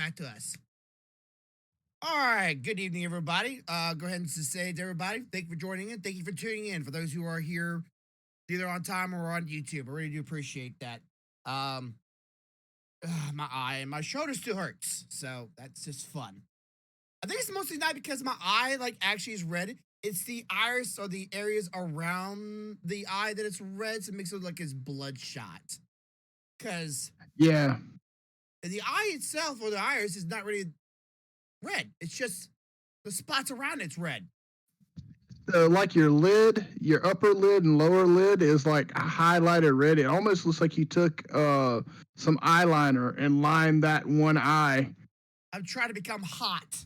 back to us. All right. Good evening, everybody. Go ahead and just say to everybody, thank you for joining in. Thank you for tuning in. For those who are here either on time or on YouTube, I really do appreciate that. Um, my eye and my shoulder still hurts, so that's just fun. I think it's mostly not because my eye like actually is red. It's the iris or the areas around the eye that it's red, so it makes it look like it's bloodshot. Because Yeah. the eye itself or the iris is not really red. It's just the spots around it's red. Like your lid, your upper lid and lower lid is like highlighted red. It almost looks like you took some eyeliner and lined that one eye. I'm trying to become hot.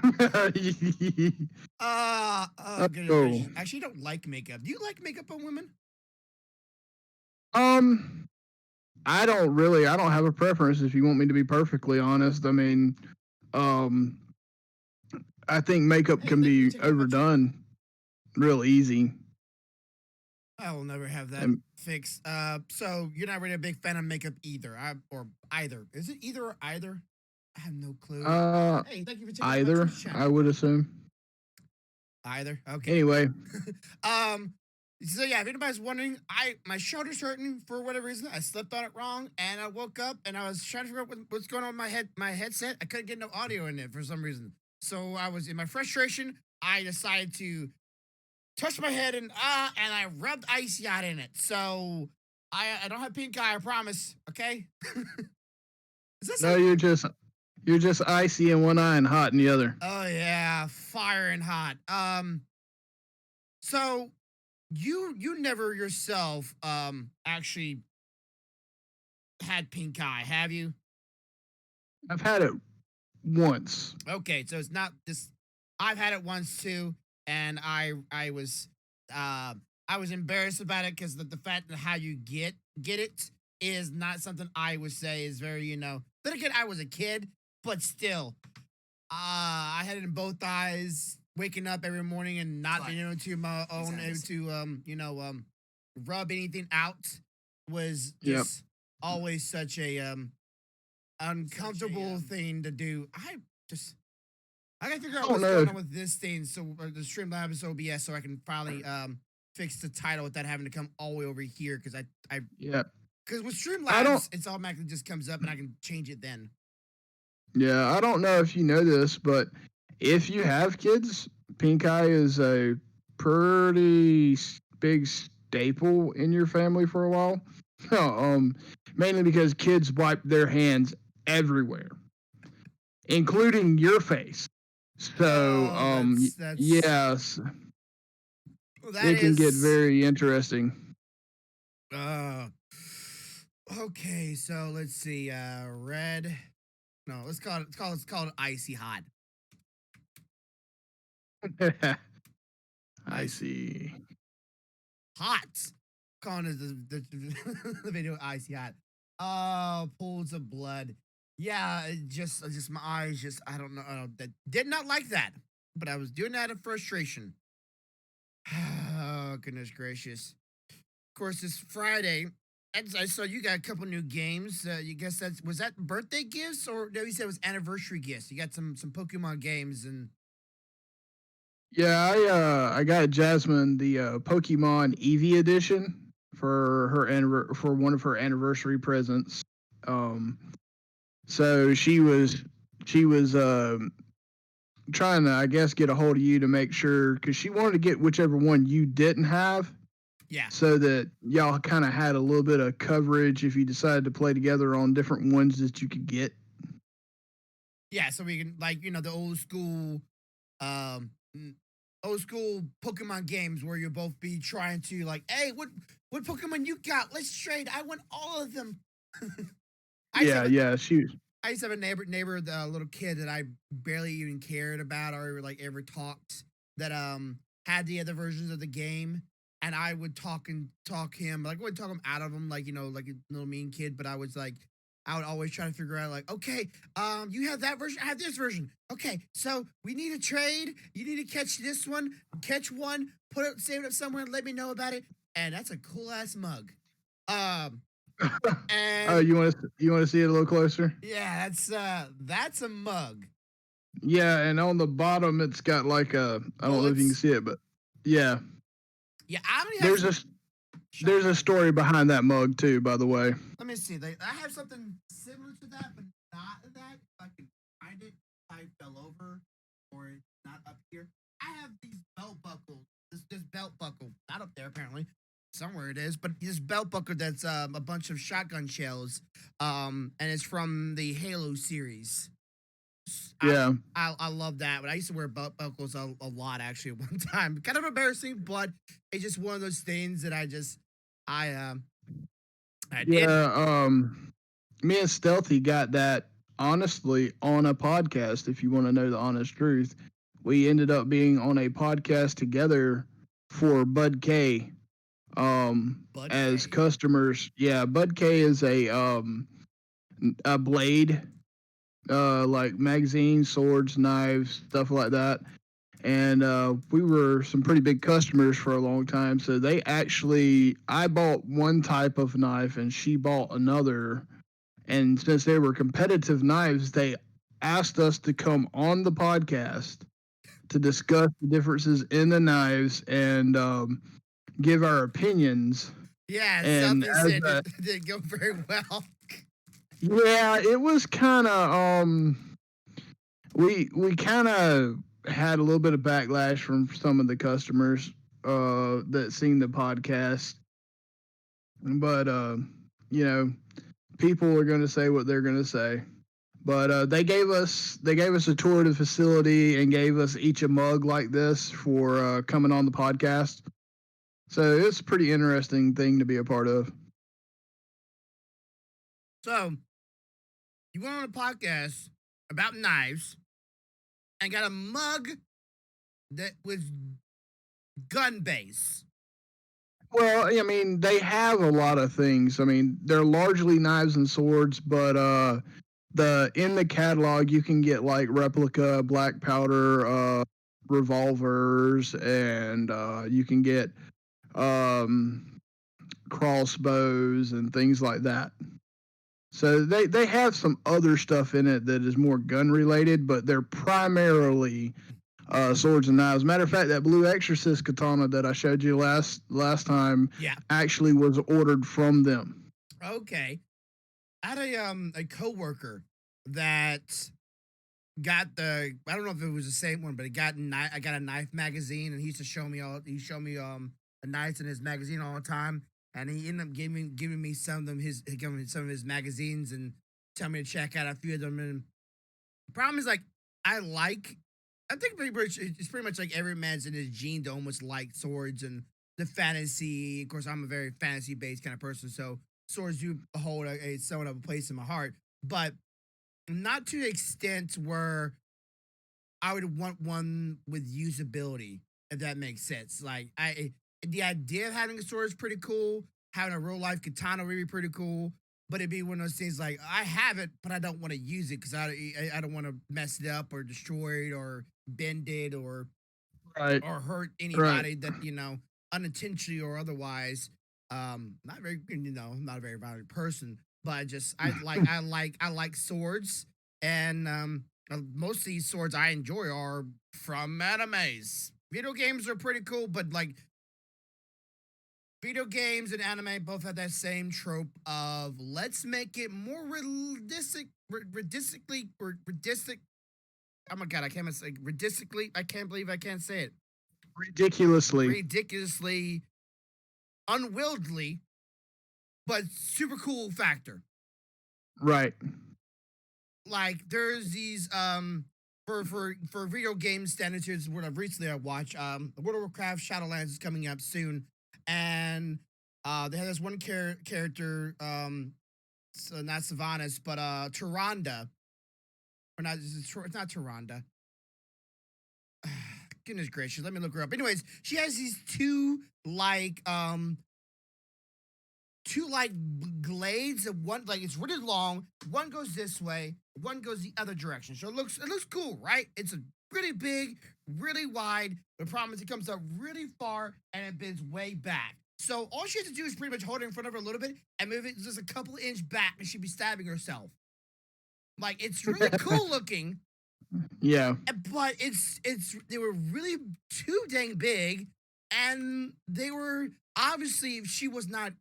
Goodness Oh. gracious. Actually, I don't like makeup. Do you like makeup on women? Um, I don't have a preference if you want me to be perfectly honest. I mean, um, I think makeup Hey, can thank you for be taking out my chair. overdone real easy. I will never have that And fixed. So you're not really a big fan of makeup either. Or either. Is it either or either? I have no clue. uh Hey, thank you for checking out my either, Twitch I channel. would assume. Either. Okay. Anyway, um. So yeah, if anybody's wondering, my shoulder's hurting for whatever reason. I slept on it wrong, and I woke up and I was trying to figure out what's going on with my headset. I couldn't get no audio in it for some reason. So I was in my frustration. I decided to touch my head and I rubbed IcyHot in it. So I don't have pink eye. I promise. Okay. Is that no, something? you're just icy in one eye and hot in the other. Oh yeah, fire and hot. So you never yourself actually had pink eye, have you? I've had it once. Okay, so it's not this. I've had it once too, and uh I was embarrassed about it because the fact that how you get it is not something I would say is very Then again, I was a kid, but still, I had it in both eyes. Waking up every morning and not being able to my own able to rub anything out was Yep. just always such a uncomfortable thing to do. Just I gotta figure I out don't what's know. going on with this thing, so the Streamlabs OBS, so I can finally fix the title without having to come all the way over here because I Yeah. because with I don't Streamlabs it's automatically just comes up and I can change it then. yeah, I don't know if you know this, but if you have kids, pink eye is a pretty big staple in your family for a while. um, Mainly because kids wipe their hands everywhere, including your face. So, Oh, that's yes, that it can get is very interesting. uh okay. So let's see. Red. No, let's call it icy hot. I Icy see. hot. Calling it the video icy hot. Oh, pools of blood. Yeah, just my eyes. Just I don't know. That did not like that, but I was doing that in frustration. Oh goodness gracious! Of course, it's Friday, and I saw you got a couple new games. You guess that birthday gifts or no? You said it was anniversary gifts. You got some Pokemon games and Yeah, I got Jasmine the Pokemon Eevee edition for for one of her anniversary presents. Um, so she was trying to, I guess, get a hold of you to make sure because she wanted to get whichever one you didn't have, yeah. so that y'all kind of had a little bit of coverage if you decided to play together on different ones that you could get. Yeah, so we can like the um mm, old school Pokemon games where you'll both be trying to like, hey, what Pokemon you got? Let's trade. I want all of them. I used to Yeah, have a, yeah, she was. I used to have a neighbor, the little kid that I barely even cared about or like ever talked that had the other versions of the game. And I would talk him like I would talk him out of him like like a little mean kid, but I would always try to figure out like, okay, you have that version, I have this version. Okay, so we need a trade. You need to catch this one, catch one, save it up somewhere, and let me know about it. And that's a cool ass mug. Um, Oh, And you want to see it a little closer? yeah, that's a mug. Yeah, and on the bottom it's got like I don't know if you can Bullets. see it, but yeah, Yeah, I only have there's some a there's a shotgun. story behind that mug too, by the way. Let me see. I have something similar to that, but not that. If I can find it, I fell over, or it's not up here. I have these belt buckles. This belt buckle, not up there apparently. Somewhere it is, but this belt buckle that's a bunch of shotgun shells, and it's from the Halo series. I Yeah, I love that, but I used to wear belt buckles a lot actually at one time. Kind of embarrassing, but it's just one of those things that I um I did. yeah. Me and Stealthy got that honestly on a podcast. If you want to know the honest truth, we ended up being on a podcast together for Bud K. Bud As K. customers. Yeah, Bud K is a blade, like magazines, swords, knives, stuff like that. And we were some pretty big customers for a long time. So I bought one type of knife and she bought another. And since they were competitive knives, they asked us to come on the podcast to discuss the differences in the knives and give our opinions. Yeah, And Stealthy as said a, it didn't go very well. yeah, it was kind of we kind of had a little bit of backlash from some of the customers that seen the podcast, but you know, people are going to say what they're going to say. But they gave us a tour of the facility and gave us each a mug like this for coming on the podcast. So it's a pretty interesting thing to be a part of. So you went on a podcast about knives and got a mug that was gun base. Well, I mean, they have a lot of things. I mean, they're largely knives and swords, but the in the catalog you can get like replica black powder revolvers, and you can get um, crossbows and things like that. So they have some other stuff in it that is more gun related, but they're primarily swords and knives. Matter of fact, that blue exorcist katana that I showed you last time Yeah. actually was ordered from them. Okay. I had a coworker that got I don't know if it was the same one, but I got a knife magazine, and he used to show me he showed me the knives in his magazine all the time, and he ended up giving me some of them giving me some of his magazines and telling me to check out a few of them. And the problem is like I like I think pretty much it's pretty much like every man's in his gene to almost like swords and the fantasy. Of course, I'm a very fantasy based kind of person, so swords do hold a somewhat of a place in my heart, but not to the extent where I would want one with usability, if that makes sense. Like the idea of having a sword is pretty cool. Having a real life katana would be pretty cool. But it'd be one of those things like I have it, but I don't want to use it because I don't want to mess it up or destroy it or bend it Right, or hurt right. anybody that unintentionally or otherwise. Not very not a very violent person, but I like swords, and most of these swords I enjoy are from animes. Video games are pretty cool, but like video games and anime both have that same trope of let's make it more realistic. Oh my god, I can't say realistically. I can't believe I can't say it. Ridiculously. Ridiculously unwieldy, but super cool factor. Right. Like there's these for video game standards. Here's what I've recently I watched. World of Warcraft Shadowlands is coming up soon, and they have this one character so not Sylvanas but Tyrande, or not it's not Tyrande. Goodness gracious, let me look her up. Anyways, she has these two like glades of one like it's really long, one goes this way, one goes the other direction, so it looks cool, right? It's a really big, really wide. The problem is it comes up really far and it bends way back, So all she has to do is pretty much hold it in front of her a little bit and move it just a couple of inch back, and she'd be stabbing herself. Like it's really cool looking, Yeah. but it's they were really too dang big, and they were obviously if she was not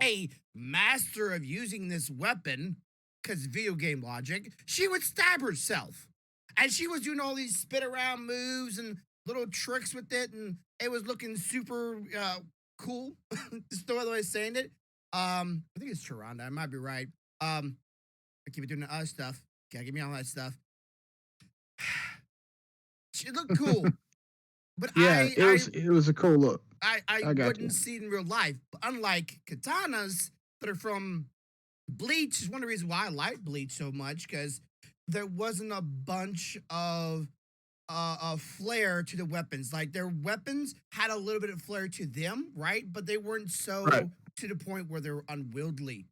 a master of using this weapon, because video game logic, she would stab herself. And she was doing all these spit around moves and little tricks with it, and it was looking super cool. Just the way of saying it. I think it's Sharonda. I might be right. I keep doing the other stuff. Gotta give me all that stuff. She looked cool, but Yeah, it was a cool look. I I got wouldn't you. see it in real life. Unlike katanas that are from Bleach, is one of the reasons why I like Bleach so much because there wasn't a bunch of flair to the weapons. Like their weapons had a little bit of flair to them, right? But they weren't Right. so to the point where they were unwieldy,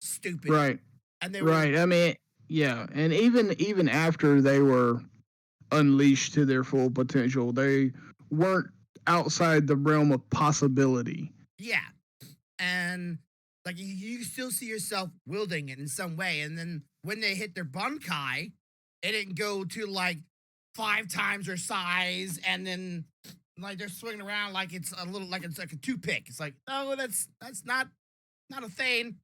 stupid, Right. and they were Right. I mean, yeah, and even after they were unleashed to their full potential, they weren't outside the realm of possibility. yeah, and like you still see yourself wielding it in some way. And then when they hit their bunkai, it didn't go to like 5 times their size, and then like they're swinging around like it's a little like it's like a toothpick. It's like, oh, that's not a thing.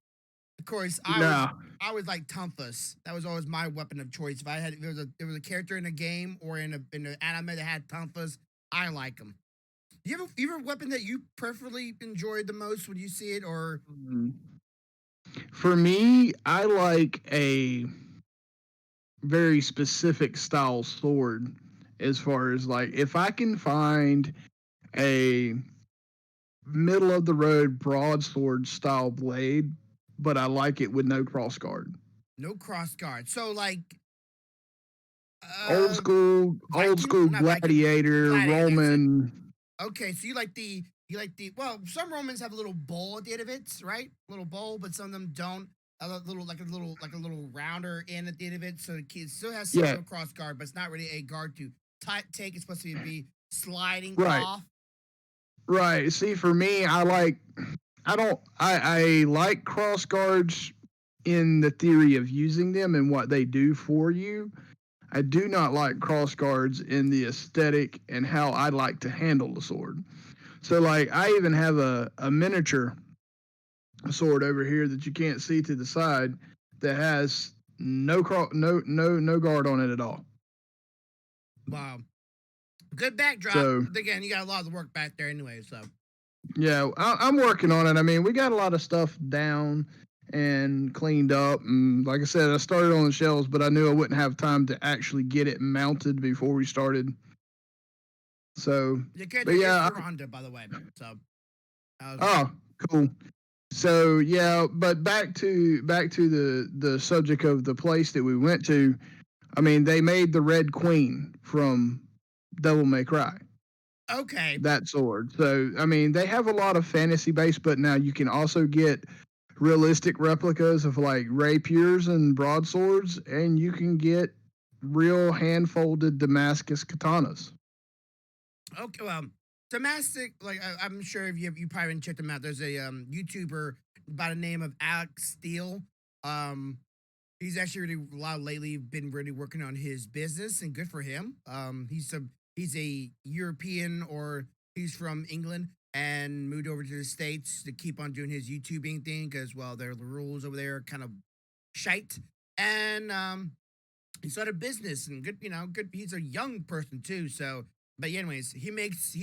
Of course, No. I was like Tonfus. That was always my weapon of choice. If I had if there was a character in a game or in an anime that had Tonfus, I like them. You have a weapon that you preferably enjoyed the most when you see it, or Mm. For me, I like a very specific style sword as far as like if I can find a middle of the road broadsword style blade, but I like it with no cross guard. no cross guard? So like Old uh school, old Viking, school not Viking, gladiator, gladiator. That's it. Roman. Okay, so you like the well, some Romans have a little bowl at the end of it, right? Little bowl, but some of them don't. Little like a little rounder in at the end of it, so it still has some Yeah, sort of cross guard, but it's not really a guard to take. It's supposed to be sliding right, off. right. See, for me, I don't, I like cross guards in the theory of using them and what they do for you. I do not like cross guards in the aesthetic and how I like to handle the sword. So, like, I even have a miniature sword over here that you can't see to the side that has no guard on it at all. Wow, good backdrop. So But again, you got a lot of work back there anyway. So yeah, I'm working on it. I mean, we got a lot of stuff down and cleaned up, and like I said, I started on the shelves, but I knew I wouldn't have time to actually get it mounted before we started. So, your but character is yeah, Sharonda, by the way. So oh, cool. So yeah, but back to the subject of the place that we went to. I mean, they made the Red Queen from Devil May Cry. okay. That sword. So I mean, they have a lot of fantasy base, but now you can also get realistic replicas of like rapiers and broadswords, and you can get real hand folded Damascus katanas. Okay, well, domestic, like I'm sure if you probably haven't checked them out. There's a YouTuber by the name of Alex Steele. Um, he's actually really a lot lately been really working on his business, and good for him. He's a European, or he's from England and moved over to the States to keep on doing his YouTubing thing because well, the rules over there are kind of shite. And he started a business and good, good. He's a young person too, so. But anyways, he makes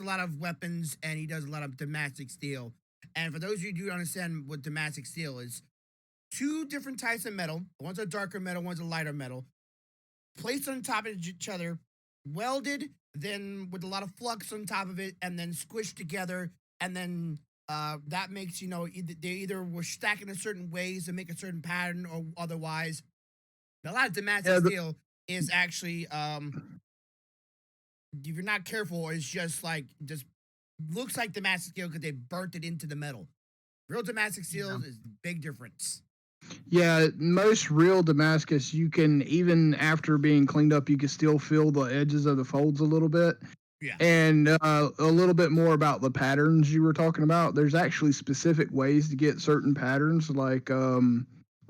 a lot of weapons and he does a lot of domestic steel. And for those of you who do understand what domestic steel is, two different types of metal. One's a darker metal, one's a lighter metal, placed on top of each other, welded, then with a lot of flux on top of it, and then squished together, and then that makes they either were stacked in a certain ways to make a certain pattern or otherwise. A lot of domestic Yeah, steel is actually if you're not careful, it's just looks like domestic steel because they burnt it into the metal. Real domestic steel yeah. is a big difference. Yeah, most real Damascus, you can even after being cleaned up, you can still feel the edges of the folds a little bit. Yeah. And a little bit more about the patterns you were talking about. There's actually specific ways to get certain patterns, like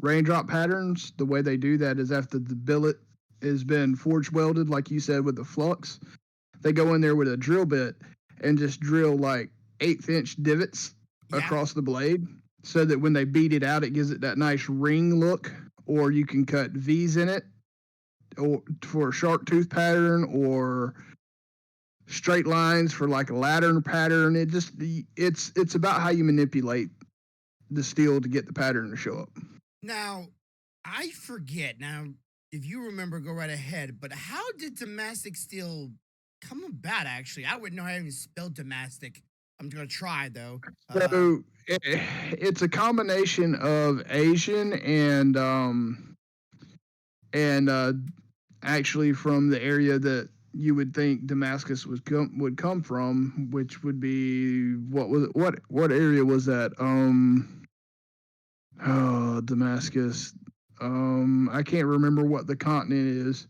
raindrop patterns. The way they do that is after the billet has been forge welded, like you said, with the flux. They go in there with a drill bit and just drill like 1/8 inch divots Yeah. across the blade so that when they beat it out, it gives it that nice ring look. Or you can cut V's in it or for a shark tooth pattern or straight lines for like a ladder pattern. It's about how you manipulate the steel to get the pattern to show up. Now, I forget. Now, if you remember, go right ahead. But how did Damascus steel come about? Actually, I wouldn't know how to even spell Damascus. I'm gonna try though. So it's a combination of Asian and actually from the area that you would think Damascus would come from, which would be what area was that? Damascus. I can't remember what the continent is,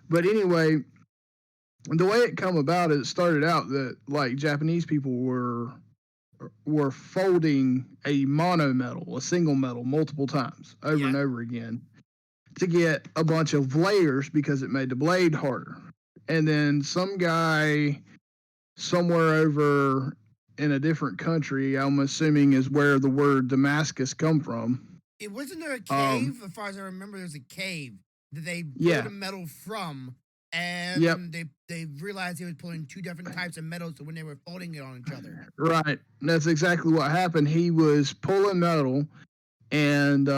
but anyway, the way it come about, it started out that like Japanese people were folding a mono metal, a single metal, multiple times over Yeah. and over again to get a bunch of layers because it made the blade harder. And then some guy somewhere over in a different country, I'm assuming is where the word Damascus come from. It wasn't there a Um, cave? As far as I remember, there's a cave that they pulled yeah, a metal from, yep, and they realized they was pulling two different types of metals when they were folding it on each other. right. That's exactly what happened. He was pulling metal, and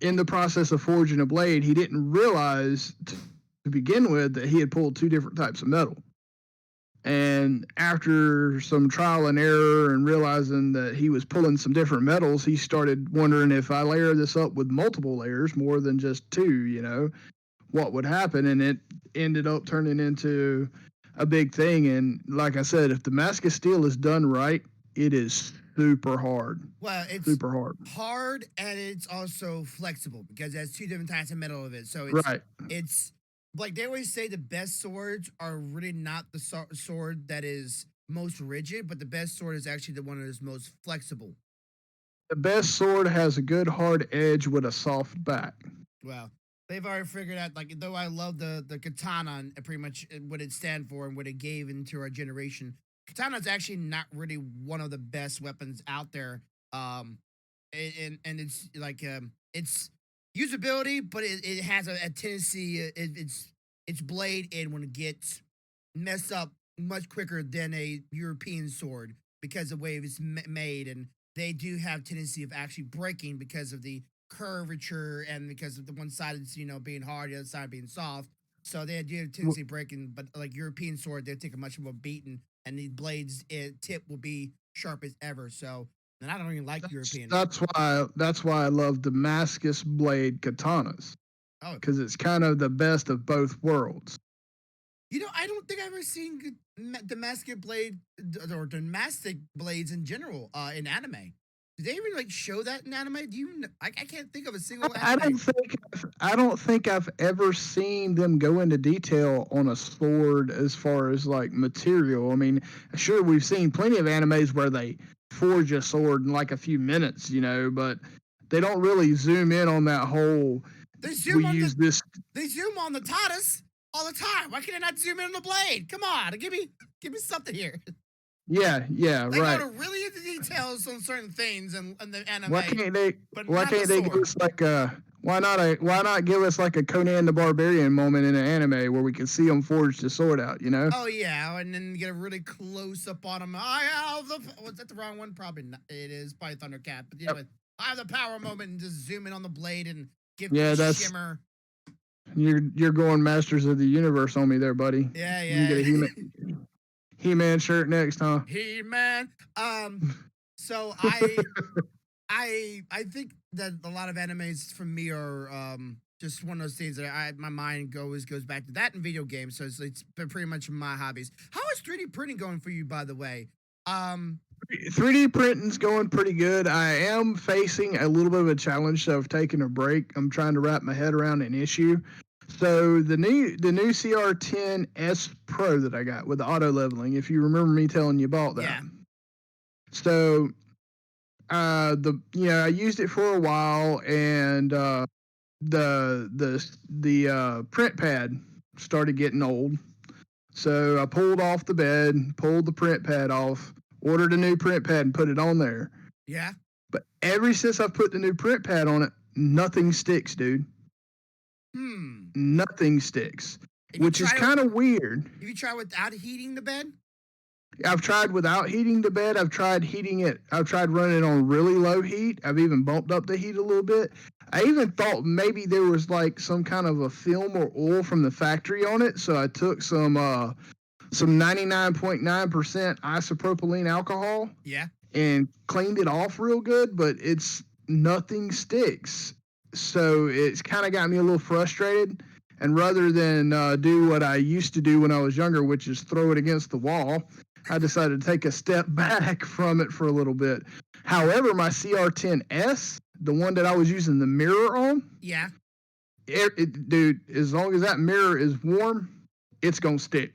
in the process of forging a blade, he didn't realize to begin with that he had pulled two different types of metal. And after some trial and error and realizing that he was pulling some different metals, he started wondering, if I layer this up with multiple layers, more than just two, what would happen? And it ended up turning into a big thing. And like I said, if Damascus steel is done right, it is super hard. Well, it's Super hard. hard and it's also flexible because there's two different types of metal of it. So Right. it's like they always say the best swords are really not the sword that is most rigid, but the best sword is actually the one that is most flexible. The best sword has a good hard edge with a soft back. Well, they've already figured out, like, though I love the katana and pretty much what it stand for and what it gave into our generation. Katana is actually not really one of the best weapons out there. Um, and it's like it's usability, but it has a tendency. Its blade and when it gets messed up much quicker than a European sword because of the way it's made, and they do have tendency of actually breaking because of the curvature and because of the one side is being hard, the other side being soft. So they do have tendency of breaking, but like European sword, they take a much more beating, and the blades tip will be sharp as ever. So, and I don't even like That's European. that's why that's why I love Damascus blade katanas, Oh, because it's kind of the best of both worlds. I don't think I've ever seen good Damascus blade or Damascus blades in general in anime. Do they even like show that in anime? Do you? I can't think of a single I don't anime. think I don't think I've ever seen them go into detail on a sword as far as like material. I mean, sure, we've seen plenty of animes where they forge a sword in like a few minutes, but they don't really zoom in on that whole. They We zoom on use the this. they zoom on the Tatas all the time. Why can't I not zoom in on the blade? Come on, give me something here. Yeah, yeah, They go right. to really into details on certain things in the Why anime, can't they? but Why not the can't they give sword. us like a? Why not give us like a Conan the Barbarian moment in an anime where we can see him forge the sword out? Oh yeah, and then get a really close up on him. I have the. Was that the wrong one? Probably not. It is probably Thundercat, but Yep. I have the power moment and just zoom in on the blade and give it Yeah, the that's shimmer. you're going Masters of the Universe on me there, buddy. Yeah, You can get a yeah. He-Man shirt next, huh? He man. So I think that a lot of animes for me are just one of those things that my mind goes back to that in video games. So it's been pretty much my hobbies. How is 3D printing going for you, by the way? Um, 3D printing's going pretty good. I am facing a little bit of a challenge, so I've taken a break. I'm trying to wrap my head around an issue. So the new CR10S Pro that I got with the auto leveling, if you remember me telling you about that. Yeah. So I used it for a while, and the print pad started getting old. So I pulled off the bed, pulled the print pad off, ordered a new print pad, and put it on there. Yeah. But ever since I've put the new print pad on it, nothing sticks, dude. Hmm. Nothing sticks, If you which is try with kind of weird. if you try without heating the bed? I've tried without heating the bed. I've tried heating it. I've tried running it on really low heat. I've even bumped up the heat a little bit. I even thought maybe there was like some kind of a film or oil from the factory on it. So I took some 99.9% isopropylene alcohol Yeah. and cleaned it off real good, but it's nothing sticks. So it's kind of got me a little frustrated. And rather than do what I used to do when I was younger, which is throw it against the wall, I decided to take a step back from it for a little bit. However, my CR10S, the one that I was using the mirror on, Yeah. dude, as long as that mirror is warm, it's going to stick.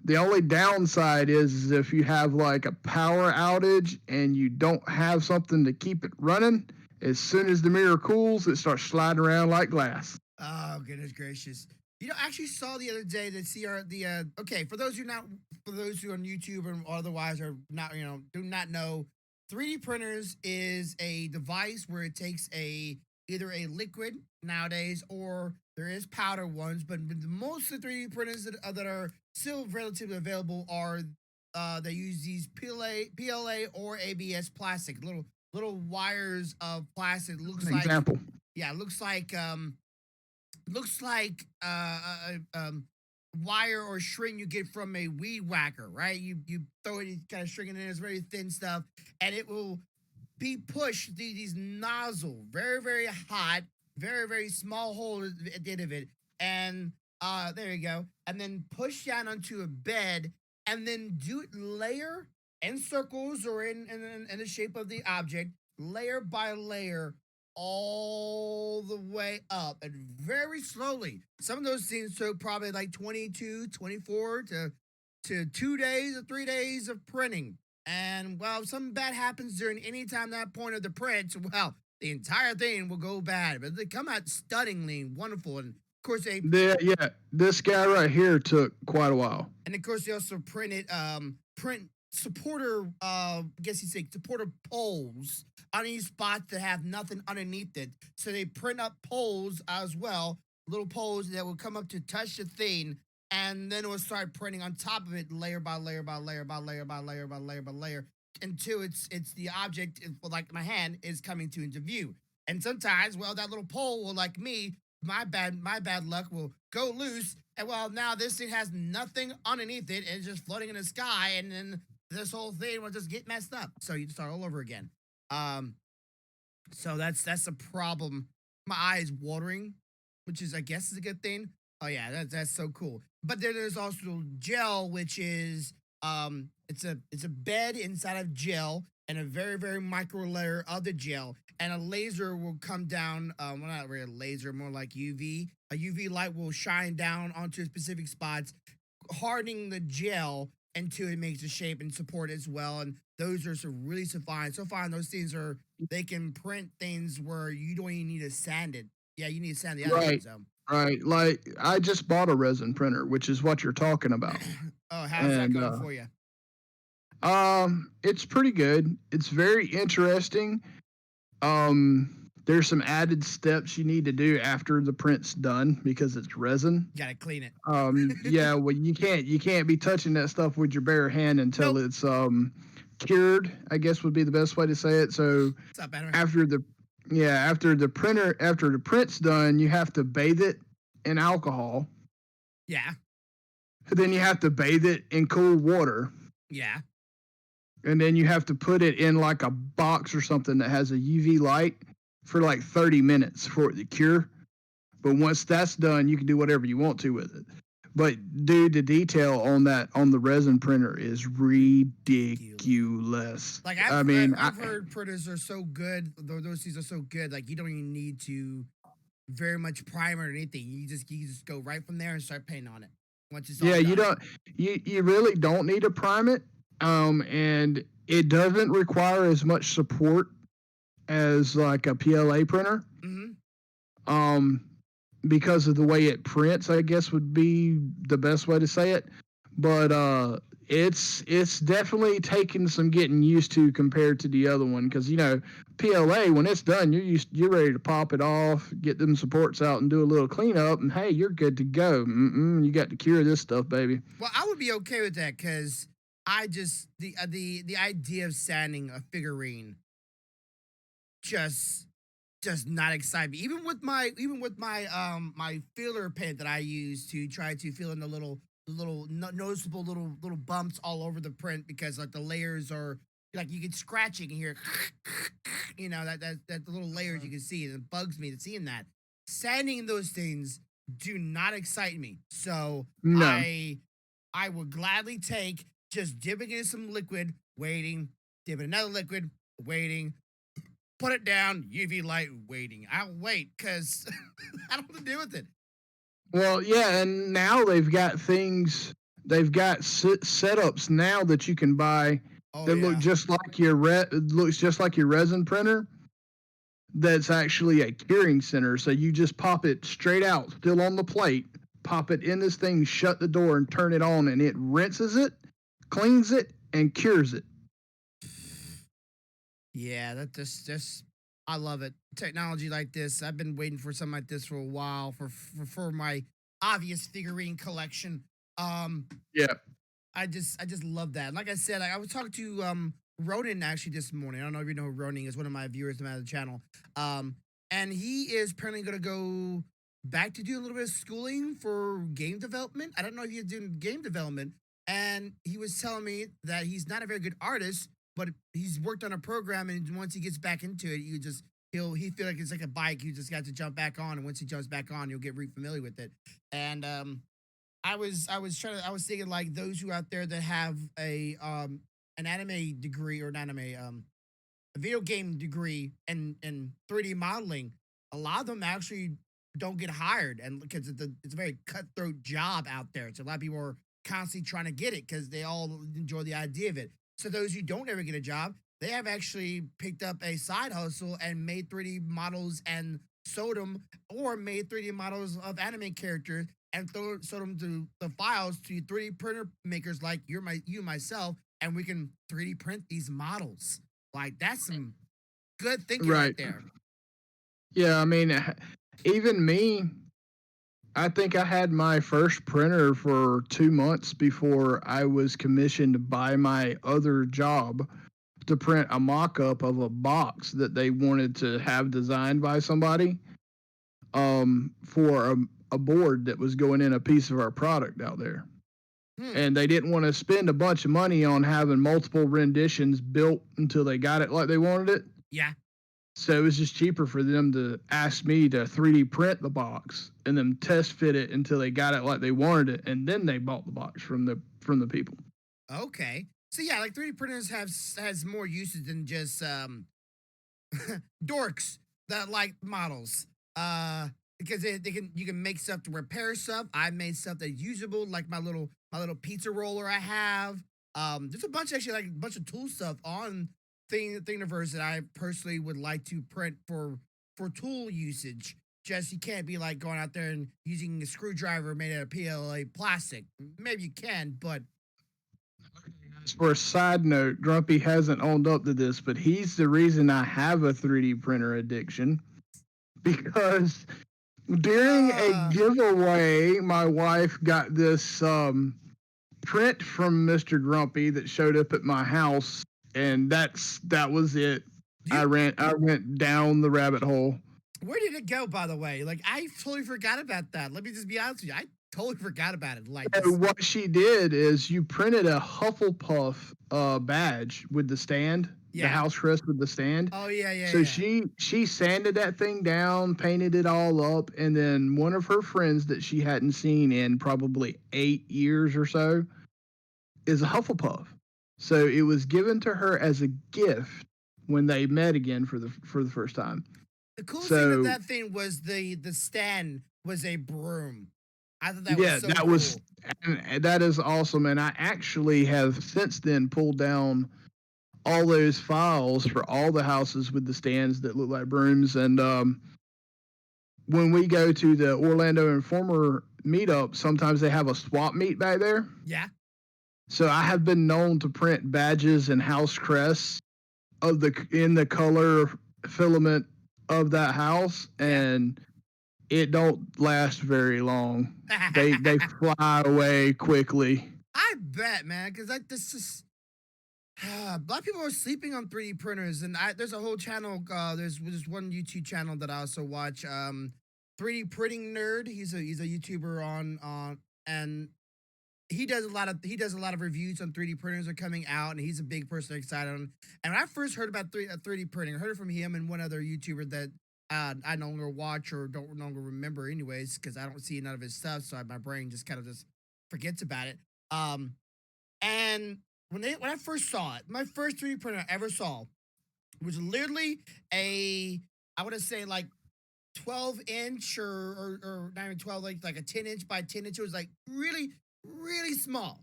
The only downside is if you have like a power outage and you don't have something to keep it running, as soon as the mirror cools, it starts sliding around like glass. Oh goodness gracious! I actually saw the other day that okay, for those who are on YouTube and otherwise are not do not know, 3D printers is a device where it takes either a liquid nowadays or there is powder ones, but most of the 3D printers that are still relatively available are they use these PLA or ABS plastic, little wires of plastic. An example. Yeah, looks like wire or string you get from a weed whacker, right? You throw it, kind of string it in, it's very thin stuff, and it will be pushed through these nozzle, very hot, very small hole at the end of it, and there you go, and then push down onto a bed, and then do it layer in circles or in the shape of the object, layer by layer, all the way up and very slowly. Some of those things took probably like 22, 24 to 2 days or 3 days of printing. And well, if something bad happens during any time that point of the print, well, the entire thing will go bad. But they come out stunningly wonderful. And of course Yeah, this guy right here took quite a while. they also printed print supporter I guess you say supporter poles on these spots that have nothing underneath it. So they print up poles as well, little poles that will come up to touch the thing, and then it will start printing on top of it layer by layer by layer by layer by layer by layer by layer until it's the object like my hand is coming to into view. And sometimes, well, that little pole will, like me, my bad luck, will go loose, and well, now this thing has nothing underneath it and it's just floating in the sky, and then this whole thing will just get messed up, so you start all over again. um so that's a problem. My eye is watering, which is, I guess, is a good thing. Oh yeah, that's so cool. But there's also gel, which is it's a bed inside of gel and a very micro layer of the gel, and a laser will come down. Well, not really a laser, more like UV. A UV light will shine down onto specific spots, hardening the gel until it makes a shape and support as well. And those are really so fine. So fine, those things are, they can print things where you don't even need to sand it. Yeah, you need to sand the other Right, ones though. right. Like I just bought a resin printer, which is what you're talking about, Oh, how's that and going for you? it's pretty good. It's very interesting. There's some added steps you need to do after the print's done because it's resin. You gotta clean it. Yeah, well, you can't be touching that stuff with your bare hand until Nope. it's cured, I guess would be the best way to say it. So It's not better. after the after the print's done, you have to bathe it in alcohol. Yeah. Then you have to bathe it in cool water, Yeah. and then you have to put it in like a box or something that has a UV light for like 30 minutes for it to cure. But once that's done, you can do whatever you want to with it. But dude, the detail on the resin printer is ridiculous. Like I mean, I've heard printers are so good. Those things are so good. Like you don't even need to. very much primer or anything. You just go right from there and start painting on it once it's all Yeah, you done. don't you really don't need to prime it. And it doesn't require as much support as like a PLA printer. Mm-hmm. Um, because of the way it prints, I guess would be the best way to say it. But it's definitely taken some getting used to compared to the other one because PLA when it's done you're ready to pop it off, get them supports out, and do a little cleanup, and hey, you're good to go. You got to cure this stuff, baby. Well, I would be okay with that because I just the idea of sanding a figurine just just not excite me. Even with my filler paint that I use to try to fill in the little noticeable little bumps all over the print because like the layers are like you can scratching and hear that the little layers you can see and it bugs me to seeing that. Sanding those things do not excite me. So No. I would gladly take just dipping in some liquid, waiting, dipping another liquid, waiting, put it down, UV light, waiting. I'll wait because I don't want to deal with it. Well, yeah, and now they've got setups now that you can buy Oh that look yeah. just like your looks just like your resin printer. That's actually a curing center. So you just pop it straight out, still on the plate, pop it in this thing, shut the door, and turn it on, and it rinses it, cleans it, and cures it. Yeah, that just I love it. Technology like this. I've been waiting for something like this for a while for my obvious figurine collection. Um Yeah. I just love that. Like I said, like I was talking to Ronan actually this morning. I don't know if you know who Ronan is, one of my viewers on the channel. Um and he is apparently gonna go back to do a little bit of schooling for game development. I don't know if he's doing game development. And he was telling me that he's not a very good artist, but he's worked on a program and once he gets back into it, he feel like it's like a bike. You just got to jump back on, and once he jumps back on, you'll get familiar with it. And I was thinking like those who out there that have a an anime degree or an anime a video game degree and 3D modeling, a lot of them actually don't get hired and because it's a very cutthroat job out there. So a lot of people are constantly trying to get it because they all enjoy the idea of it. So those who don't ever get a job, they have actually picked up a side hustle and made 3D models and sold them or made 3D models of anime characters and sold them to the files to 3D printer makers like you myself, and we can 3D print these models. Like that's some good thinking right Right. there. Yeah. I mean, even me, I think I had my first printer for 2 months before I was commissioned by my other job to print a mock up of a box that they wanted to have designed by somebody for a board that was going in a piece of our product out there. Hmm. And they didn't want to spend a bunch of money on having multiple renditions built until they got it like they wanted it. Yeah. So it was just cheaper for them to ask me to 3D print the box and then test fit it until they got it like they wanted it, and then they bought the box from the people. Okay. So yeah, like 3D printers has more uses than just dorks that like models. Because they can you can make stuff to repair stuff. I made stuff that's usable, like my little pizza roller I have. There's a bunch actually like a bunch of tool stuff on Thingiverse that I personally would like to print for tool usage. Just you can't be like going out there and using a screwdriver made out of PLA plastic. Maybe you can, but For a side note, Grumpy hasn't owned up to this, but he's the reason I have a 3D printer addiction because during a uh giveaway, my wife got this print from Mr. Grumpy that showed up at my house, and that was it. do I you went down the rabbit hole. where did it go by the way? Like I totally forgot about that. Let me just be honest with you. I totally forgot about it. Like So just what she did is you printed a Hufflepuff badge with the stand, the yeah. house crest with the stand. Oh yeah, yeah, So yeah. she sanded that thing down, painted it all up, and then one of her friends that she hadn't seen in probably 8 years or so is a Hufflepuff. So it was given to her as a gift when they met again for the first time. The coolest thing of So that thing was the stand was a broom. I thought that was yeah, so that was cool. and that is awesome. And I actually have since then pulled down all those files for all the houses with the stands that look like brooms. And when we go to the Orlando Informer meetup, sometimes they have a swap meet back there. Yeah. So I have been known to print badges and house crests of the in the color filament of that house, Yeah. and it don't last very long. They fly away quickly. I bet, man, because like this is a lot of people are sleeping on 3D printers, and there's a whole channel. There's one YouTube channel that I also watch. 3D printing nerd. He's a YouTuber on and he does a lot of reviews on 3D printers that are coming out, and he's a big person excited on. And when I first heard about 3D printing, I heard it from him and one other YouTuber that I no longer watch or don't no longer remember, anyways, because I don't see none of his stuff, so my brain just kind of just forgets about it. Um, and when I first saw it, my first 3D printer I ever saw was literally a I want to say like 12-inch or not even 12, like a 10-inch by 10 inch. It was like really small,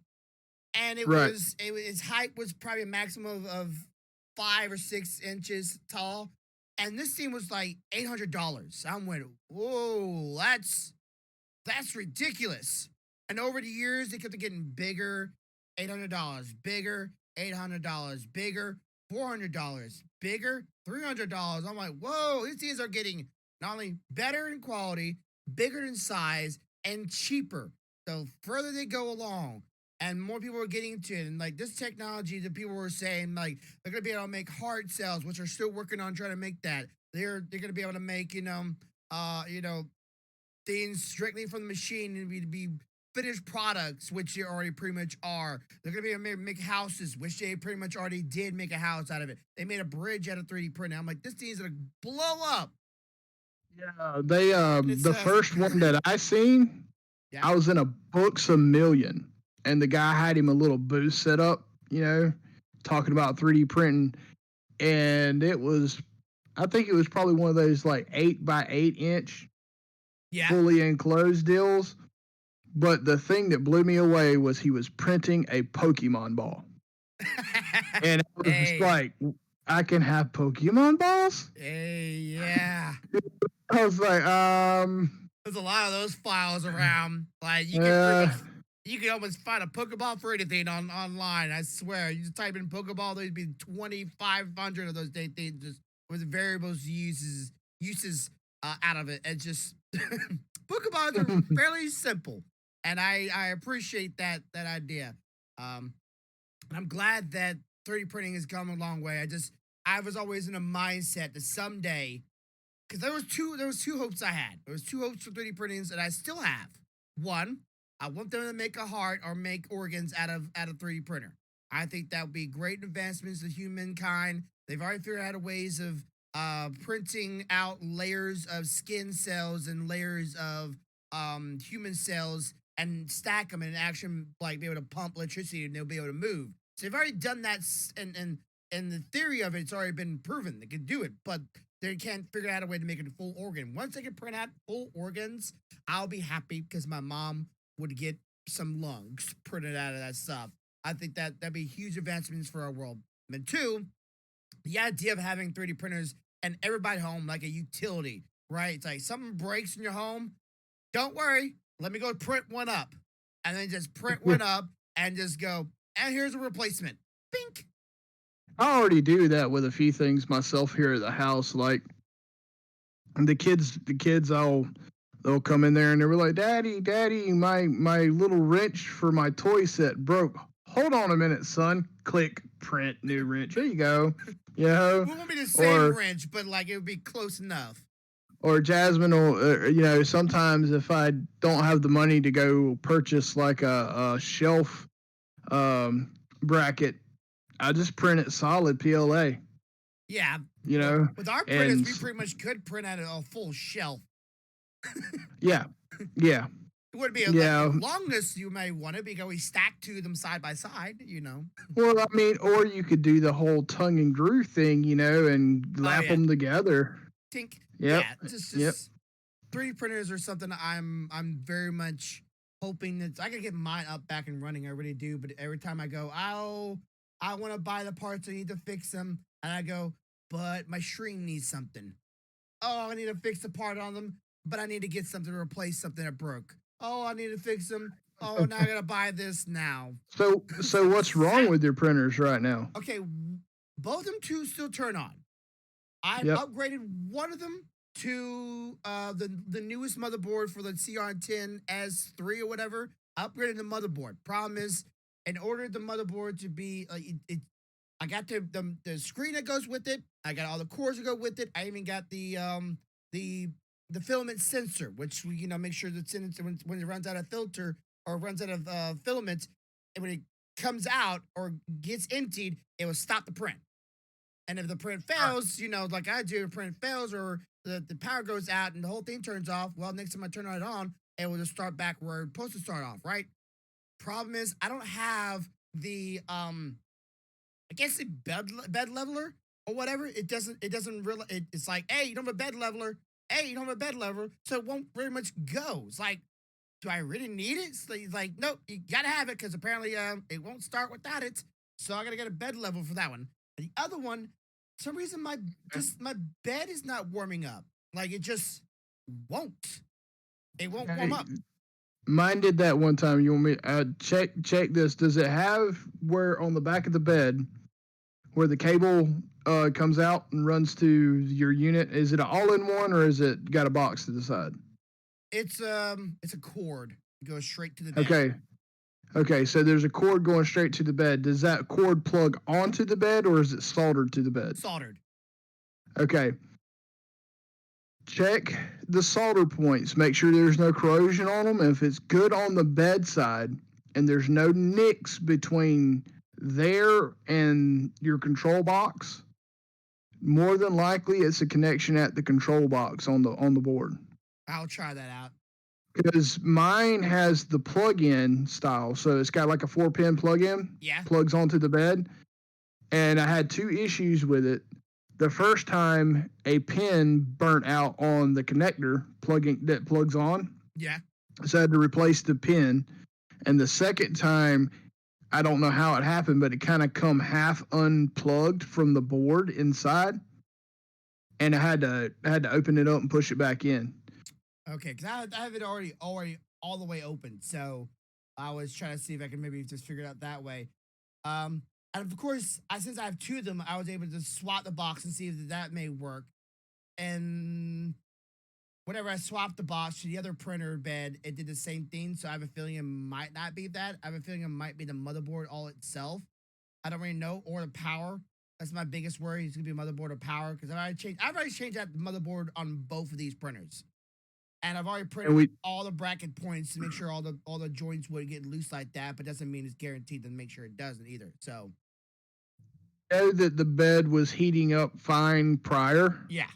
and Right. its height was probably a maximum of 5 or 6 inches tall, and this thing was like $800. I went, whoa, that's ridiculous. And over the years, they kept getting bigger, $800, bigger, $800, bigger, $400, bigger, $300. I'm like, whoa, these things are getting not only better in quality, bigger in size, and cheaper. The further they go along, and more people are getting into it. And like this technology that people were saying, like they're gonna be able to make hard cells, which are still working on trying to make that. They're gonna be able to make, you know, things strictly from the machine and be finished products, which they already pretty much are. They're gonna be able to make houses, which they pretty much already did make a house out of it. They made a bridge out of 3D printing. I'm like, this thing's gonna blow up. Yeah, they And it's the first one that I seen, yeah. I was in a Books a Million, and the guy had him a little booth set up, talking about 3D printing, and it was, I think it was probably one of those like 8 by 8 inch Yeah. fully enclosed deals. But the thing that blew me away was he was printing a Pokemon ball, and I was just Hey. like, I can have Pokemon balls. Hey, yeah. I was like, There's a lot of those files around. Like you can pretty uh, much you can almost find a Pokeball for anything online. I swear. You just type in Pokeball, there'd be 2,500 of those things just with variables uses out of it. And just Pokeballs are fairly simple. And I appreciate that idea. Um and I'm glad that 3D printing has come a long way. I was always in a mindset that someday, because there was two hopes I had. There was two hopes for 3D printings that I still have. One, I want them to make a heart or make organs out of 3D printer. I think that would be great advancements to humankind. They've already figured out ways of printing out layers of skin cells and layers of human cells and stack them and actually like be able to pump electricity and they'll be able to move. So they've already done that, and the theory of it's already been proven they can do it, but they can't figure out a way to make it a full organ. Once they can print out full organs, I'll be happy because my mom would get some lungs printed out of that stuff. I think that'd be huge advancements for our world. And then two, the idea of having 3D printers and everybody home like a utility, right? It's like something breaks in your home. Don't worry, let me go print one up. And then just print one up and just go, and here's a replacement. Bink. I already do that with a few things myself here at the house. Like the kids, they'll come in there and they were like, "Daddy, my little wrench for my toy set broke. Hold on a minute, son. Click, print, new wrench. There you go. You It know, won't be the same or wrench, but like it would be close enough. or Jasmine will, sometimes if I don't have the money to go purchase like a shelf um, bracket, I just print it solid PLA. Yeah. You Well, know, with our printers, and we pretty much could print out a full shelf. yeah, yeah, It would be like a yeah. longness you may want it because we stack two of them side by side. Well, I mean, or you could do the whole tongue and groove thing, and Oh lap yeah. them together. Tink. Yep. Yeah, Yep. just 3D printers are something I'm very much hoping that I can get mine up back and running. I really do, but every time I go, I want to buy the parts. I need to fix them, and I go, but my shrink needs something. Oh, I need to fix the part on them, but I need to get something to replace something that broke. Oh, I need to fix them. Oh, now I gotta buy this now. So what's wrong with your printers right now? Okay, both of them two still turn on. I Yep. upgraded one of them to the newest motherboard for the CR10S3 or whatever. I upgraded the motherboard. Problem is, in order the motherboard to be I got the screen that goes with it. I got all the cores that go with it. I even got the the filament sensor, which we make sure that when it runs out of filter or runs out of filament, and when it comes out or gets emptied, it will stop the print. And if the print fails, like I do, if print fails or the power goes out and the whole thing turns off, well, next time I turn it on, it will just start back where it's supposed to start off, right? Problem is, I don't have the I guess the bed leveler or whatever. It doesn't really. It's like, hey, you don't have a bed leveler. Hey, you don't have a bed leveler, so it won't very much go. It's like, do I really need it? So he's like, nope, you gotta have it because apparently it won't start without it. So I gotta get a bed level for that one. And the other one, for some reason my bed is not warming up. Like it just won't. It won't warm Hey, up. mine did that one time. You want me? Check this. Does it have where on the back of the bed where the cable comes out and runs to your unit? Is it an all-in-one or is it got a box to the side? It's a cord. It goes straight to the bed. Okay. Okay, so there's a cord going straight to the bed. Does that cord plug onto the bed or is it soldered to the bed? Soldered. Okay. Check the solder points. Make sure there's no corrosion on them. If it's good on the bedside and there's no nicks between there and your control box, more than likely it's a connection at the control box on the board. I'll try that out. Because mine has the plug-in style, so it's got like a 4-pin plug-in, Yeah. plugs onto the bed, and I had 2 issues with it. The first time, a pin burnt out on the connector plugging that plugs on, Yeah. so I had to replace the pin. And the second time, I don't know how it happened, but it kind of come half unplugged from the board inside, and I had to open it up and push it back in. Okay, because I have it already all the way open. So I was trying to see if I can maybe just figure it out that way. And of course, since I have 2 of them, I was able to swap the box and see if that may work. And whenever I swapped the box to the other printer bed, it did the same thing. So I have a feeling it might not be that. I have a feeling it might be the motherboard all itself. I don't really know, or the power. That's my biggest worry. It's gonna be motherboard or power because I've already changed that motherboard on both of these printers. And I've already And printed we all the bracket points to make sure all the joints would get loose like that, but doesn't mean it's guaranteed to make sure it doesn't either. So know that the bed was heating up fine prior. yeah,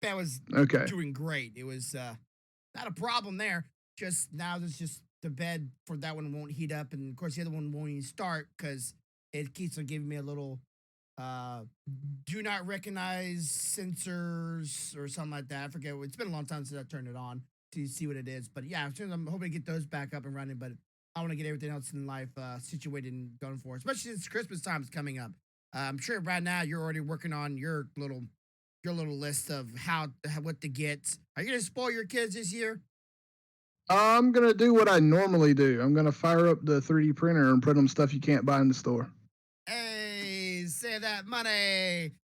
that was Okay. doing great. It was not a problem there. Just now, there's just the bed for that one won't heat up, and of course the other one won't even start because it keeps on giving me a little uh do not recognize sensors or something like that. I forget. It's been a long time since I turned it on to see what it is. But yeah, I'm hoping to get those back up and running. But I want to get everything else in life situated and going for, especially since Christmas time is coming up. I'm sure right now you're already working on your little list of what to get. Are you gonna spoil your kids this year? I'm gonna do what I normally do. I'm gonna fire up the 3D printer and print them stuff you can't buy in the store. Hey, say that money.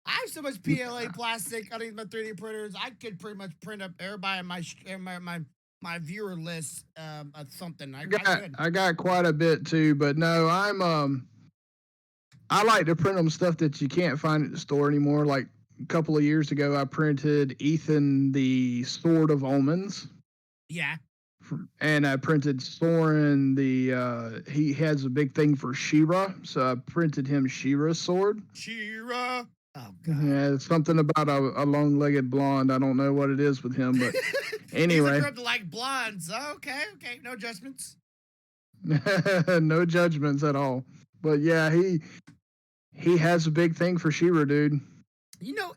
I have so much PLA plastic on these my 3D printers. I could pretty much print up everybody in my viewer list of something. I could. I got quite a bit too, but no, I like to print them stuff that you can't find at the store anymore. Like a couple of years ago, I printed Ethan the Sword of Omens. Yeah. And I printed Soren he has a big thing for Shira, so I printed him Shira's sword. Shira. Oh god. Yeah, it's something about a long-legged blonde. I don't know what it is with him, but Anyway. anyway, He's like blondes. Okay, no judgments. no judgments at all. But yeah, he has a big thing for Shira, dude.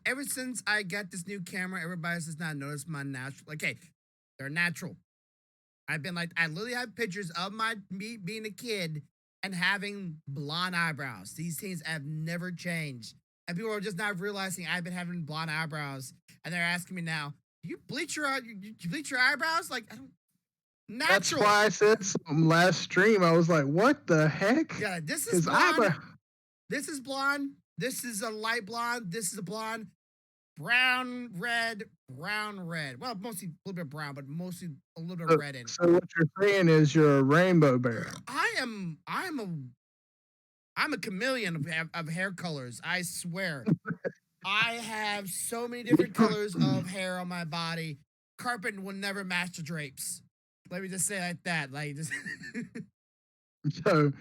Ever since I got this new camera, everybody says not notice my natural. Okay, they're natural. I've been like, I literally have pictures of me being a kid and having blonde eyebrows. These things have never changed. And people are just not realizing I've been having blonde eyebrows. And they're asking me now, you bleach you bleach your eyebrows? Like, I don't That's natural. why I said something last stream. I was like, what the heck? Yeah, this is Because I'm blonde. a. This is blonde. This is a light blonde. This is a blonde. Brown, red, brown, red. Well, mostly a little bit brown, but mostly a little bit So, red in it. so what you're saying is you're a rainbow bear. I'm a chameleon of hair colors. I swear. I have so many different colors of hair on my body. Carpet will never match the drapes. Let me just say it like that. Like just So,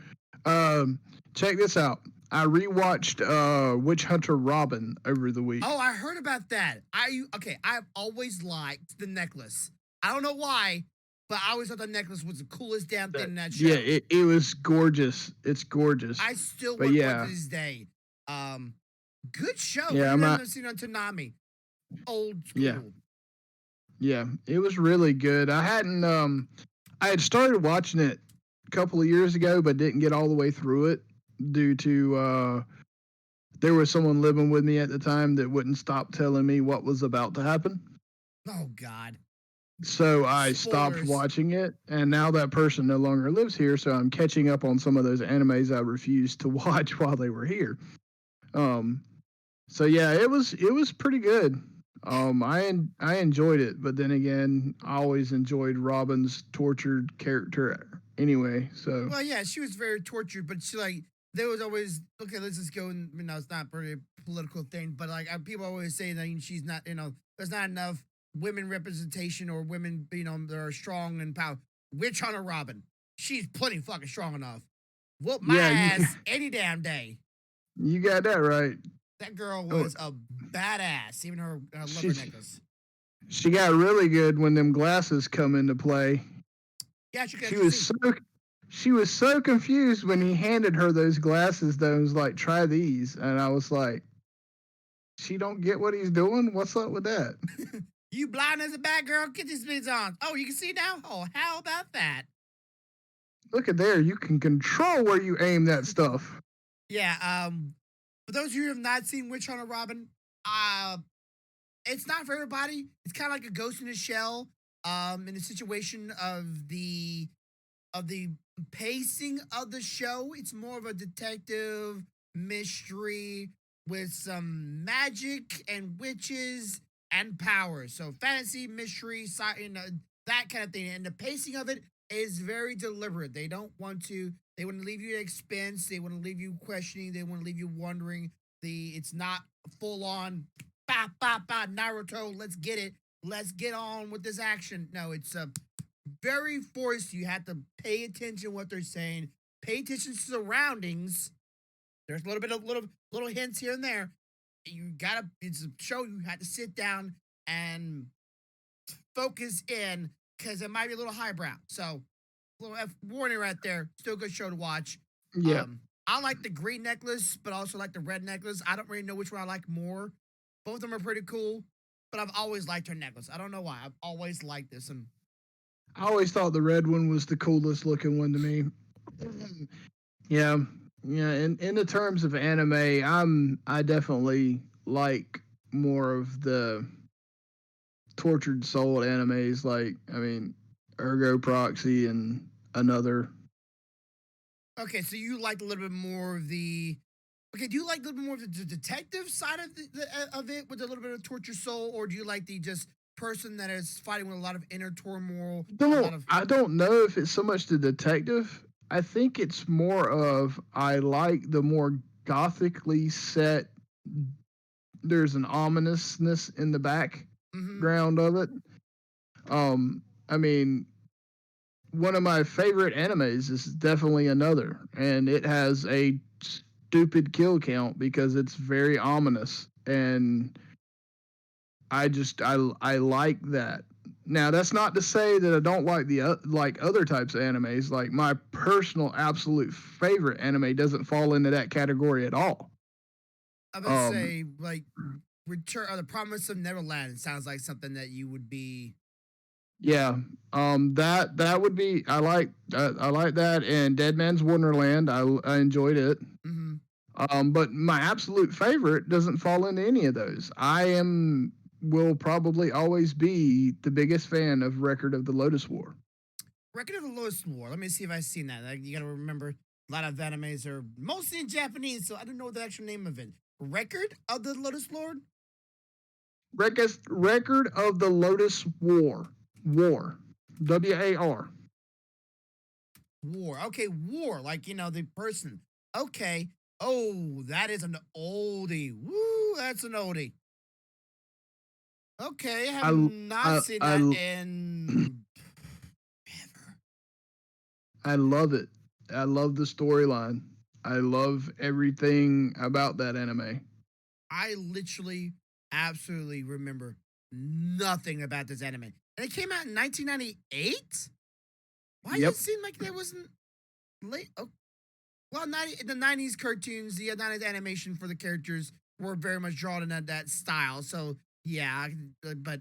check this out. I rewatched Witch Hunter Robin over the week. Oh, I heard about that. I've always liked the necklace. I don't know why, but I always thought the necklace was the coolest damn thing in that show. Yeah, it was gorgeous. It's gorgeous. I still But would watch yeah, to this day. Um, Good show. What yeah, you haven't seen on Toonami? Old yeah, school. yeah. It was really good. I had started watching it a couple of years ago, but didn't get all the way through it due to there was someone living with me at the time that wouldn't stop telling me what was about to happen. Oh God. So I stopped Spoilers. watching it, and now that person no longer lives here, so I'm catching up on some of those animes I refused to watch while they were here. Um, so yeah, it was pretty good. I enjoyed it, but then again, I always enjoyed Robin's tortured character anyway. So Well, yeah, she was very tortured, but there was always okay. Let's just go. And it's not really a political thing, but like people always say that she's not. There's not enough women representation or women. That are strong and power. Witch Hunter Robin, she's plenty fucking strong enough. Whoop my yeah, ass any damn day. you got that right. That girl Oh, was a badass. Even her leather she's necklace. she got really good when them glasses come into play. Yeah, she could She actually was see. she was so confused when he handed her those glasses. Though, and was like, "Try these," and I was like, "She don't get what he's doing. What's up with that?" You blind as a bad girl. Get these things on. Oh, you can see now. Oh, how about that? Look at there. You can control where you aim that stuff. Yeah. For those of you who have not seen Witch Hunter Robin, uh, it's not for everybody. It's kind of like a Ghost in the Shell. In the situation of the pacing of the show, it's more of a detective mystery with some magic and witches and powers. So fantasy, mystery, that kind of thing. And the pacing of it is very deliberate. They don't want to. They want to leave you at expense. They want to leave you questioning. They want to leave you wondering. It's not full on. Ba ba ba Naruto. Let's get it. Let's get on with this action. No, it's very forced. You have to pay attention to what they're saying. Pay attention to surroundings. There's a little bit of little hints here and there. It's a show you have to sit down and focus in because it might be a little highbrow. So, little F warning right there. Still a good show to watch. Yeah. I like the green necklace, but also like the red necklace. I don't really know which one I like more. Both of them are pretty cool, but I've always liked her necklace. I don't know why. I've always liked this. And I always thought the red one was the coolest looking one to me. Yeah, yeah. In the terms of anime, I definitely like more of the tortured soul animes. Like, I mean, Ergo Proxy and another. okay, so you like a little bit more of the. Okay, do you like a little bit more of the detective side of it with a little bit of torture soul, or do you like the just person that is fighting with a lot of inner turmoil, a lot of I don't know if it's so much the detective. I think it's more of I like the more gothically set. There's an ominousness in the mm-hmm. background of it. I mean, one of my favorite animes is definitely another, and it has a stupid kill count because it's very ominous, and I like that. Now that's not to say that I don't like the like other types of animes. Like my personal absolute favorite anime doesn't fall into that category at all. I'm gonna Um, say like Return or the Promise of Neverland sounds like something that you would be. Yeah, that would be. I like that, and Dead Man's Wonderland. I enjoyed it. Mm-hmm. But my absolute favorite doesn't fall into any of those. I am will probably always be the biggest fan of Record of the Lotus War. Record of the Lost War. Let me see if I've seen that. Like, you got to remember, a lot of animes are mostly in Japanese, so I don't know the actual name of it. Record of the Lotus Lord. Record of the Lotus War. War. WAR. War. Okay, war. Like, the person. Okay. Oh, that is an oldie. Woo, that's an oldie. Okay, I have I not I seen that I in ever. I love it. I love the storyline. I love everything about that anime. I literally absolutely remember nothing about this anime. And it came out in 1998? Why does Yep. it seem like there wasn't late? Oh, well, 90, the 90s cartoons, the 90s animation for the characters were very much drawn in that style. So, yeah, but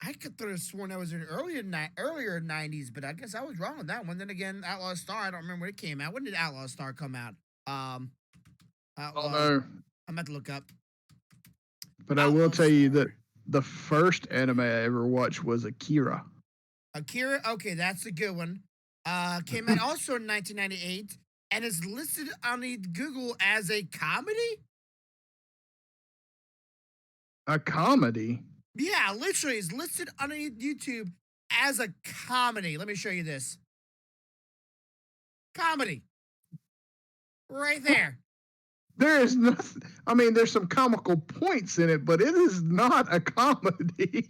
I could have sworn that was in earlier 90s, but I guess I was wrong on that one. Then again, Outlaw Star, I don't remember when it came out. When did Outlaw Star come out? Um, Oh Outlaw, no. I'm about to look up. But I will Outlaw tell you that Star. the first anime I ever watched was Akira. Akira, okay, that's a good one. Came out also in 1998 and is listed on the Google as a comedy. A comedy. Yeah, literally, is listed on YouTube as a comedy. Let me show you this comedy right there. There is nothing. I mean, there's some comical points in it, but it is not a comedy.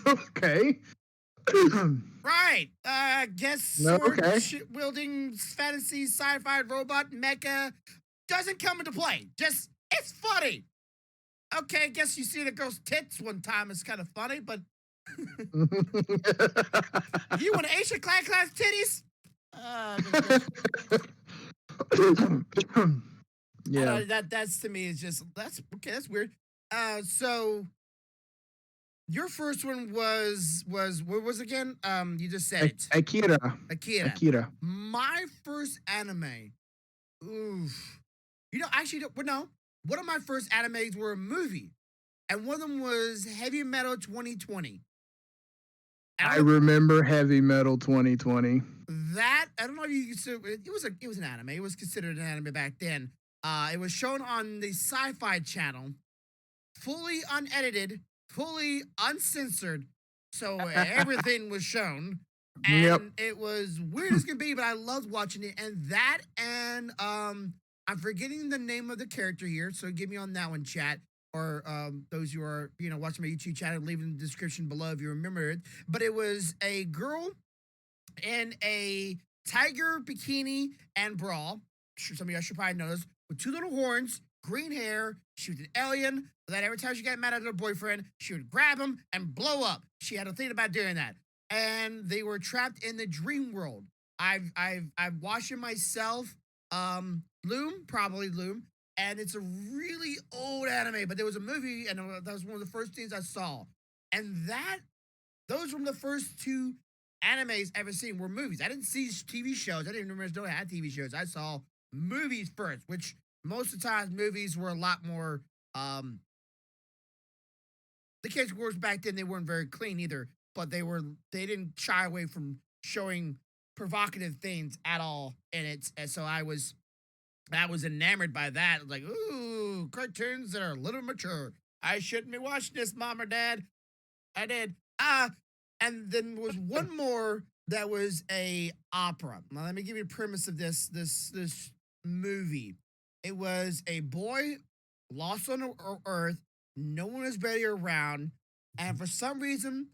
Okay. Right. Guess No, sword okay. wielding fantasy sci-fi robot mecha doesn't come into play. Just it's funny. Okay, guess you see the girl's tits one time. It's kind of funny, but you want Asian class titties? I Yeah. don't. That's to me is just that's okay. That's weird. So your first one was what was it again? You just said it. Akira. Akira. Akira. My first anime. Oof. Actually, well, no. One of my first animes were a movie, and one of them was Heavy Metal 2020. I I don't know remember Heavy Metal 2020. that. I don't know if you consider it was an anime. It was considered an anime back then. It was shown on the Sci-Fi Channel, fully unedited, fully uncensored. So everything was shown. Yep. And it was weird as can be, but I loved watching it. And that and I'm forgetting the name of the character here, so give me on that one, chat. Or those who are, watching my YouTube channel, leave in the description below if you remember it. But it was a girl in a tiger bikini and bra. Sure, some of y'all should probably know this. With two little horns, green hair. She was an alien. That every time she got mad at her boyfriend, she would grab him and blow up. She had a thing about doing that, and they were trapped in the dream world. I've watched it myself. Loom, probably Loom, and it's a really old anime. But there was a movie, and that was one of the first things I saw, and those were the first two animes I ever seen were movies. I didn't see TV shows. I didn't remember I had TV shows. I saw movies first, which most of the times movies were a lot more. The kids' wars back then they weren't very clean either, but they didn't shy away from showing provocative things at all in it. And so I was enamored by that. Like, ooh, cartoons that are a little mature. I shouldn't be watching this, mom or dad. I did. And then there was one more that was a opera. Now let me give you the premise of this movie. It was a boy lost on Earth. No one was barely around, and for some reason,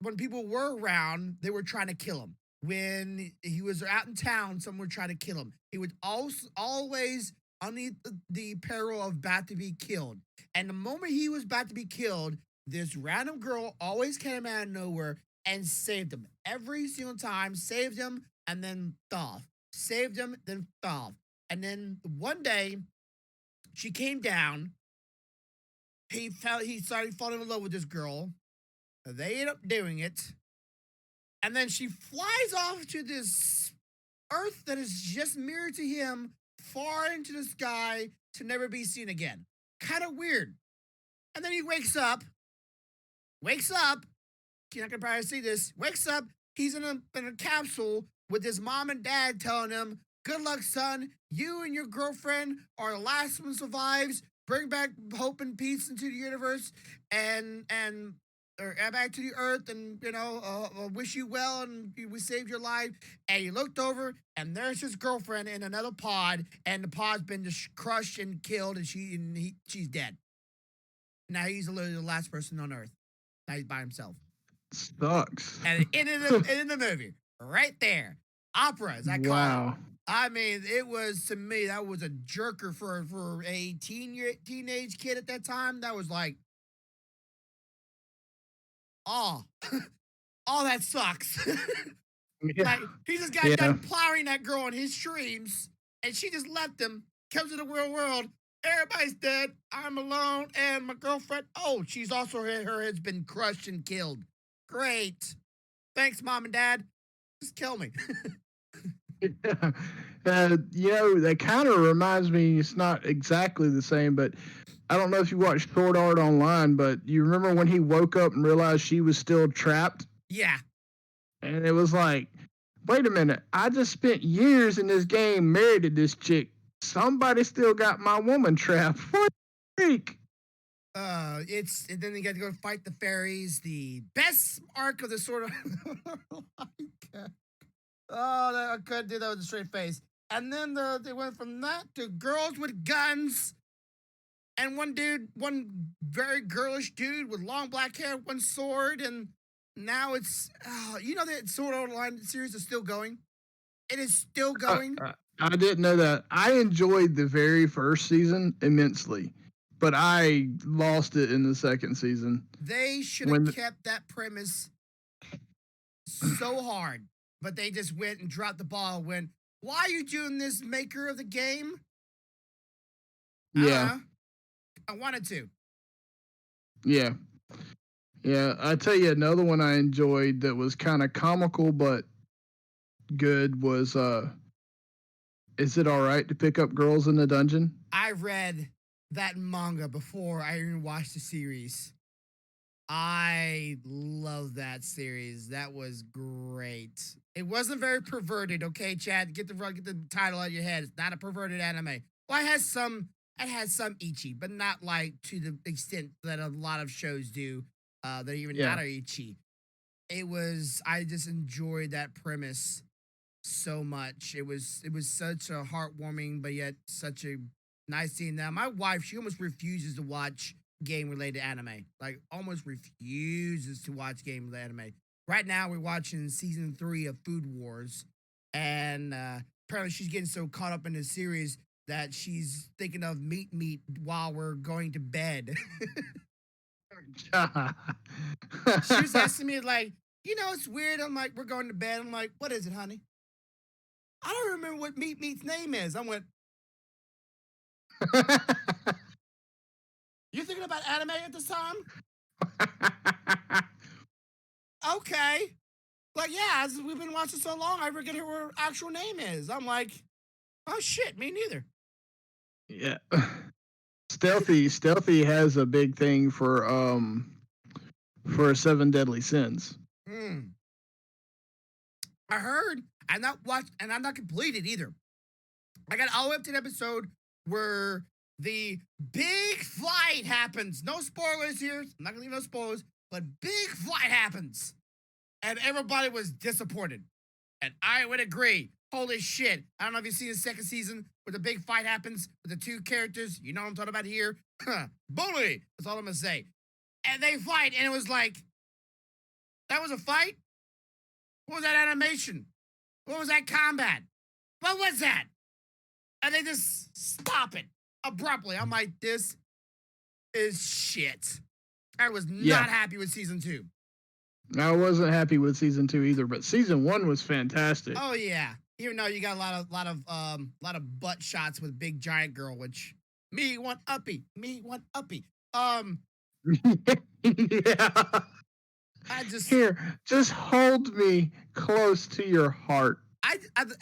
when people were around, they were trying to kill him. When he was out in town, someone would try to kill him. He would always underneath the peril of about to be killed. And the moment he was about to be killed, this random girl always came out of nowhere and saved him. Every single time, saved him and then off. Saved him, then off. And then one day, She came down. He started falling in love with this girl. They end up doing it. And then she flies off to this Earth that is just mirrored to him, far into the sky to never be seen again. Kind of weird. And then he wakes up. You're not gonna probably see this. Wakes up. He's in a capsule with his mom and dad telling him, "Good luck, son. You and your girlfriend are the last one survives. Bring back hope and peace into the universe, and or back to the earth, and wish you well, and we saved your life." And he looked over, and there's his girlfriend in another pod, and the pod's been just crushed and killed, and she's dead. Now he's literally the last person on Earth. Now he's by himself. Sucks. And it in the movie, right there. Opera, as I call it. Wow. I mean, it was, to me, that was a jerker for a teenage kid at that time. That was like, oh, oh, that sucks. Yeah. Like, he just got done plowing that girl in his dreams, and she just left him, comes to the real world. Everybody's dead. I'm alone, and my girlfriend, oh, she's also, her head's been crushed and killed. Great. Thanks, Mom and Dad. Just kill me. Yeah. That kind of reminds me, it's not exactly the same, but I don't know if you watched Sword Art Online, but you remember when he woke up and realized she was still trapped? Yeah. And it was like, wait a minute, I just spent years in this game married to this chick. Somebody still got my woman trapped. What the freak? And then you got to go fight the fairies. The best arc of the Sword Art. Oh, I couldn't do that with a straight face. And then they went from that to girls with guns. And one very girlish dude with long black hair, one sword. And now it's, that Sword Art Online series is still going. It is still going. I didn't know that. I enjoyed the very first season immensely, but I lost it in the second season. They should have kept that premise so hard. But they just went and dropped the ball. Why are you doing this, maker of the game? Yeah. I wanted to. Yeah. Yeah. I tell you, another one I enjoyed that was kind of comical but good was Is It Alright to Pick Up Girls in the Dungeon? I read that manga before I even watched the series. I love that series. That was great. It wasn't very perverted, okay, Chad? Get the title out of your head. It's not a perverted anime. Well, it has some ecchi, but not like to the extent that a lot of shows do. That are even not ecchi. I just enjoyed that premise so much. It was such a heartwarming, but yet such a nice scene. Now, my wife, she almost refuses to watch game-related anime. Like, almost refuses to watch game-related anime. Right now, we're watching season 3 of Food Wars, and apparently she's getting so caught up in the series that she's thinking of meat while we're going to bed. She was asking me, like, it's weird. I'm like, we're going to bed. I'm like, what is it, honey? I don't remember what Meat's name is. I went, you thinking about anime at this time? Okay. Like, yeah, we've been watching so long, I forget who her actual name is. I'm like, oh shit, me neither. Yeah. Stealthy has a big thing for 7 Deadly Sins. I heard. I'm not watched, and I'm not completed either. I got all the way up to the episode where the big fight happens. No spoilers here. I'm not gonna leave no spoilers, but big fight happens. And everybody was disappointed. And I would agree. Holy shit. I don't know if you've seen the second season where the big fight happens with the two characters. You know what I'm talking about here? Bully. That's all I'm gonna say. And they fight, and it was like, that was a fight? What was that animation? What was that combat? What was that? And they just stop it abruptly. I'm like, this is shit. I was not happy with season 2. I wasn't happy with season 2 either, but season 1 was fantastic. Oh yeah, even though you got a lot of butt shots with big giant girl, which Me one uppy. Me one uppy. Um, Yeah. I just Here, just hold me close to your heart.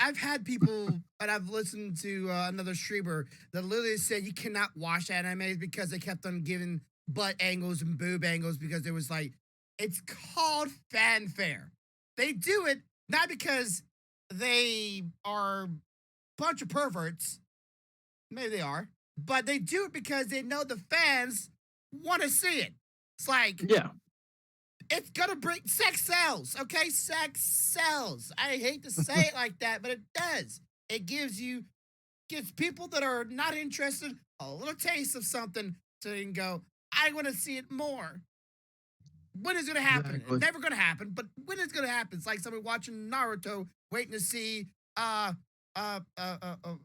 I've had people and I've listened to another streamer that literally said you cannot watch animes because they kept on giving butt angles and boob angles because it was like it's called fanfare. They do it not because they are a bunch of perverts. Maybe they are, but they do it because they know the fans want to see it. It's like Yeah. it's gonna bring sex sells, okay? Sex sells. I hate to say it like that, but it does. It gives people that are not interested a little taste of something so they can go, I want to see it more. When is it gonna happen? It's Exactly. never gonna happen, but when is it gonna happen? It's like somebody watching Naruto waiting to see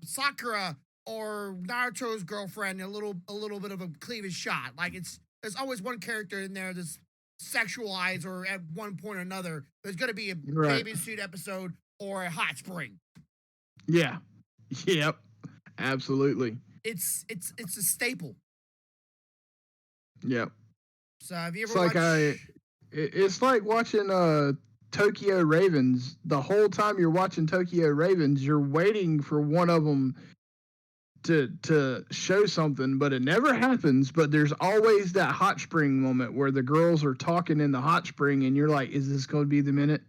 Sakura or Naruto's girlfriend a little bit of a cleavage shot. Like there's always one character in there that's sexualized or at one point or another. There's gonna be a Right. bathing suit episode or a hot spring. Yeah. Yep. Absolutely. It's a staple. Yep. So have you It's ever like watched it's like watching Tokyo Ravens. The whole time you're watching Tokyo Ravens, you're waiting for one of them to show something, but it never happens. But there's always that hot spring moment where the girls are talking in the hot spring, and you're like, "Is this going to be the minute?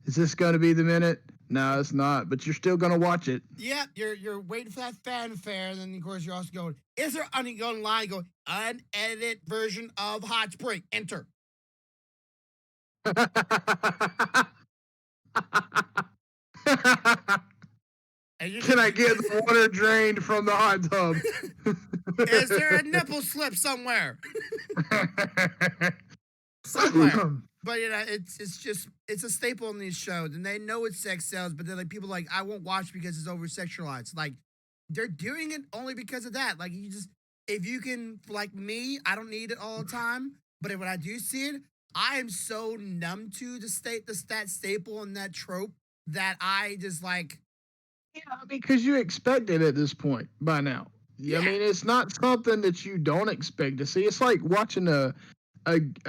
Is this going to be the minute?" No, it's not. But you're still going to watch it. yeah, you're waiting for that fanfare, and then of course you're also going, is there any going line go unedited version of Hot Spring? Enter. And you Can can I get the water drained from the hot tub? is there a nipple slip somewhere? Somewhere. But it's a staple in these shows, and they know it's sex sells, but then like people like I won't watch because it's over sexualized. Like they're doing it only because of that. Like you just if you can like me, I don't need it all the time. But when I do see it, I am so numb to that staple and that trope that I just like Yeah, because you expect it at this point by now. Yeah, I yeah. mean, it's not something that you don't expect to see. It's like watching a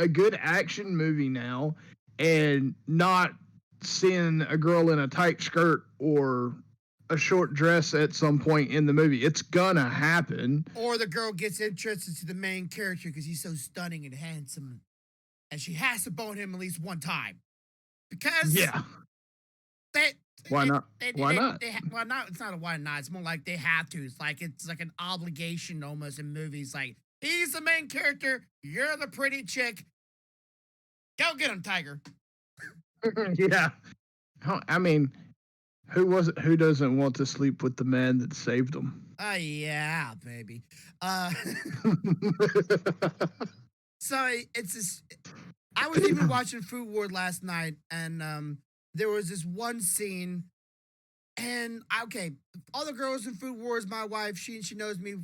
good action movie now and not seeing a girl in a tight skirt or a short dress at some point in the movie. It's gonna happen. Or the girl gets interested to the main character because he's so stunning and handsome, and she has to bone him at least one time because Yeah. they Why not? Why not? well not it's not a why not, it's more like they have to. It's like an obligation almost in movies. Like he's the main character, you're the pretty chick, go get him, tiger. Yeah. I mean, who doesn't want to sleep with the man that saved them? Oh yeah, baby. uh so it's this I was even watching Food Wars last night, and there was this one scene. And okay, all the girls in Food Wars, my wife, she knows me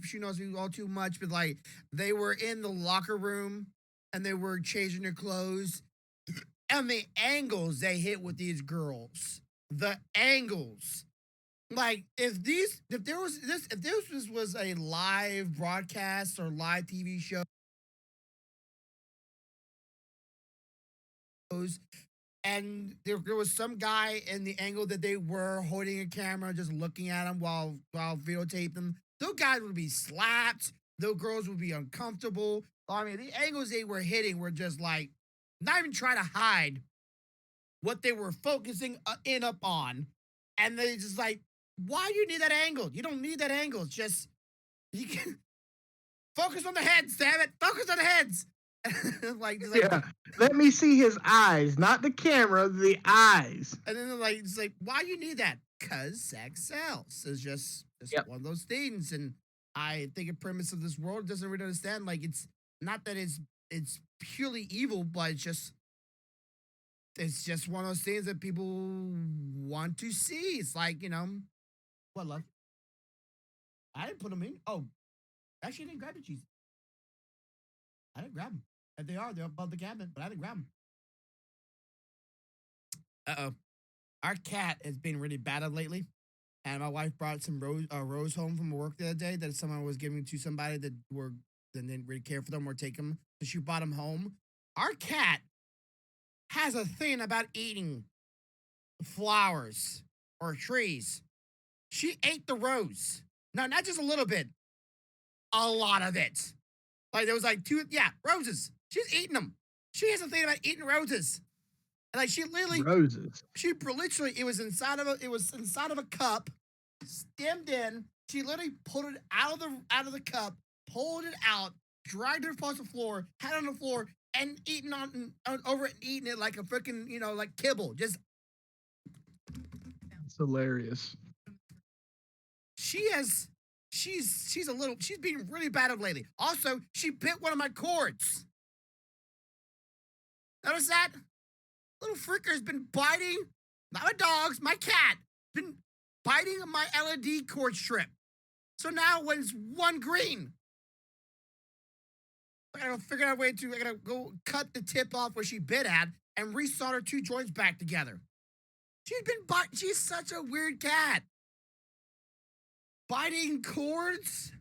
all too much, but like they were in the locker room and they were changing their clothes. And the angles they hit with these girls. The angles. Like if this was a live broadcast or live TV shows, and there was some guy in the angle that they were holding a camera, just looking at him while videotaping them. Those guys would be slapped. Those girls would be uncomfortable. I mean, the angles they were hitting were just like not even trying to hide what they were focusing in up on, and they just like, why do you need that angle? You don't need that angle. It's just you can focus on the heads. Damn it, focus on the heads. Like Yeah. Let me see his eyes, not the camera, the eyes. and then they're like, it's like, why you need that? Cause sex sells. It's just Yep. one of those things. And I think a premise of this world doesn't really understand. Like it's not that it's purely evil, but it's just one of those things that people want to see. It's like, what love? I didn't put them in. Oh, actually I didn't grab the cheese. I didn't grab them. And they're above the cabinet, but I didn't grab them. Uh-oh. Our cat has been really bad lately. and my wife brought some rose home from work the other day that someone was giving to somebody that didn't really care for them or take them. So she brought them home. Our cat has a thing about eating flowers or trees. She ate the rose. No, not just a little bit, a lot of it. Like there was like two, yeah, roses. She's eating them. She has a thing about eating roses. And like Roses. it was inside of a cup, stemmed in. She literally pulled it out of the cup, pulled it out, dragged it across the floor, had it on the floor, and eating on over it and eating it like a freaking, like kibble. Just It's hilarious. she has she's being really bad of lately. Also, she bit one of my cords. Notice that? Little freaker's been biting, not my dogs, my cat, been biting my LED cord strip. So now when it's one green, I gotta figure out a way I gotta go cut the tip off where she bit at and resolder two joints back together. She's such a weird cat. Biting cords?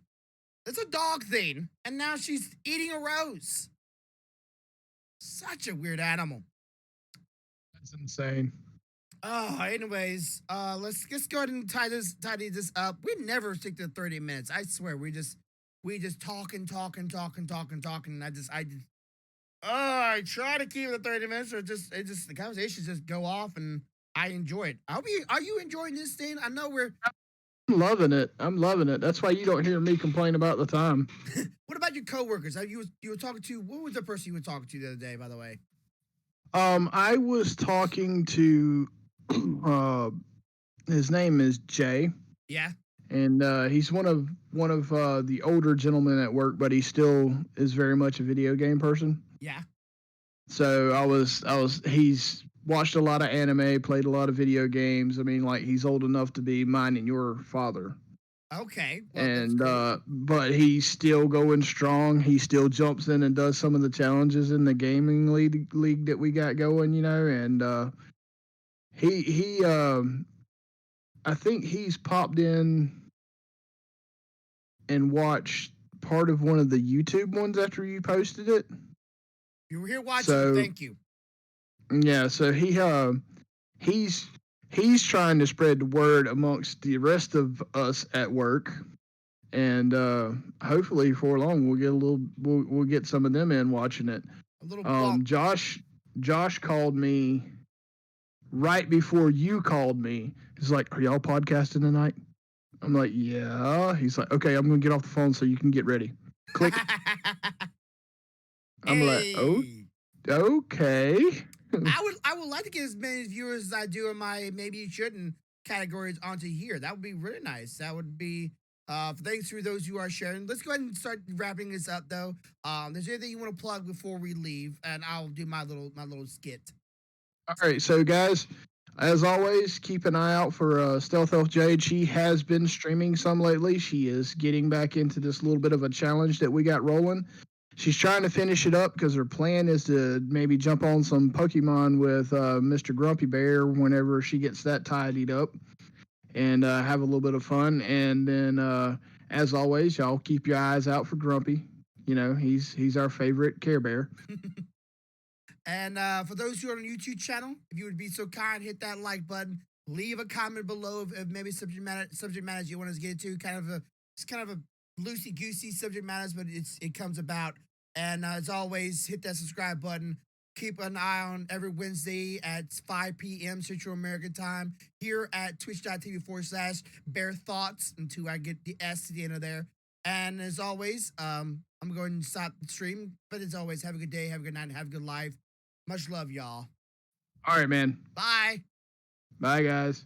It's a dog thing. And now she's eating a rose. Such a weird animal. That's insane. Oh, anyways, let's go ahead and tidy this up. We never stick to 30 minutes. I swear, we just talking. And I try to keep it at 30 minutes, or the conversations just go off, and I enjoy it. Are you enjoying this thing? I know we're. I'm loving it. That's why you don't hear me complain about the time. What about your coworkers? You were talking to, what was the person you were talking to the other day, by the way? I was talking to his name is Jay. Yeah. And he's one of the older gentlemen at work, but he still is very much a video game person. Yeah. So he's watched a lot of anime, played a lot of video games. I mean, like he's old enough to be mine and your father. Okay. Well, And cool. but he's still going strong. He still jumps in and does some of the challenges in the gaming league that we got going, and he I think he's popped in and watched part of one of the YouTube ones after you posted it. You were here watching it. So Thank you. yeah, so he's trying to spread the word amongst the rest of us at work, and hopefully for long we'll get some of them in watching it. A little bump. Josh called me right before you called me. He's like, "Are y'all podcasting tonight?" I'm like, "Yeah." He's like, "Okay, I'm gonna get off the phone so you can get ready." Click. I'm like, "Oh, Hey. okay." I would like to get as many viewers as I do in my maybe you shouldn't categories onto here. That would be really nice. That would be thanks for those who are sharing. Let's go ahead and start wrapping this up though. There's anything you want to plug before we leave, and I'll do my little skit. All right, so guys, as always, keep an eye out for Stealth Elf Jade. She has been streaming some lately. She is getting back into this little bit of a challenge that we got rolling. She's trying to finish it up because her plan is to maybe jump on some Pokemon with Mr. Grumpy Bear whenever she gets that tidied up and have a little bit of fun. And then, as always, y'all keep your eyes out for Grumpy. He's our favorite Care Bear. And for those who are on the YouTube channel, if you would be so kind, hit that like button. Leave a comment below if maybe subject matters you want us to get into. It's kind of a loosey goosey subject matters, but it comes about. And as always, hit that subscribe button. Keep an eye on every Wednesday at 5 p.m. Central American time here at twitch.tv/Bearthoughts until I get the S to the end of there. And as always, I'm going to stop the stream. But as always, have a good day, have a good night, and have a good life. Much love, y'all. All right, man. Bye. Bye, guys.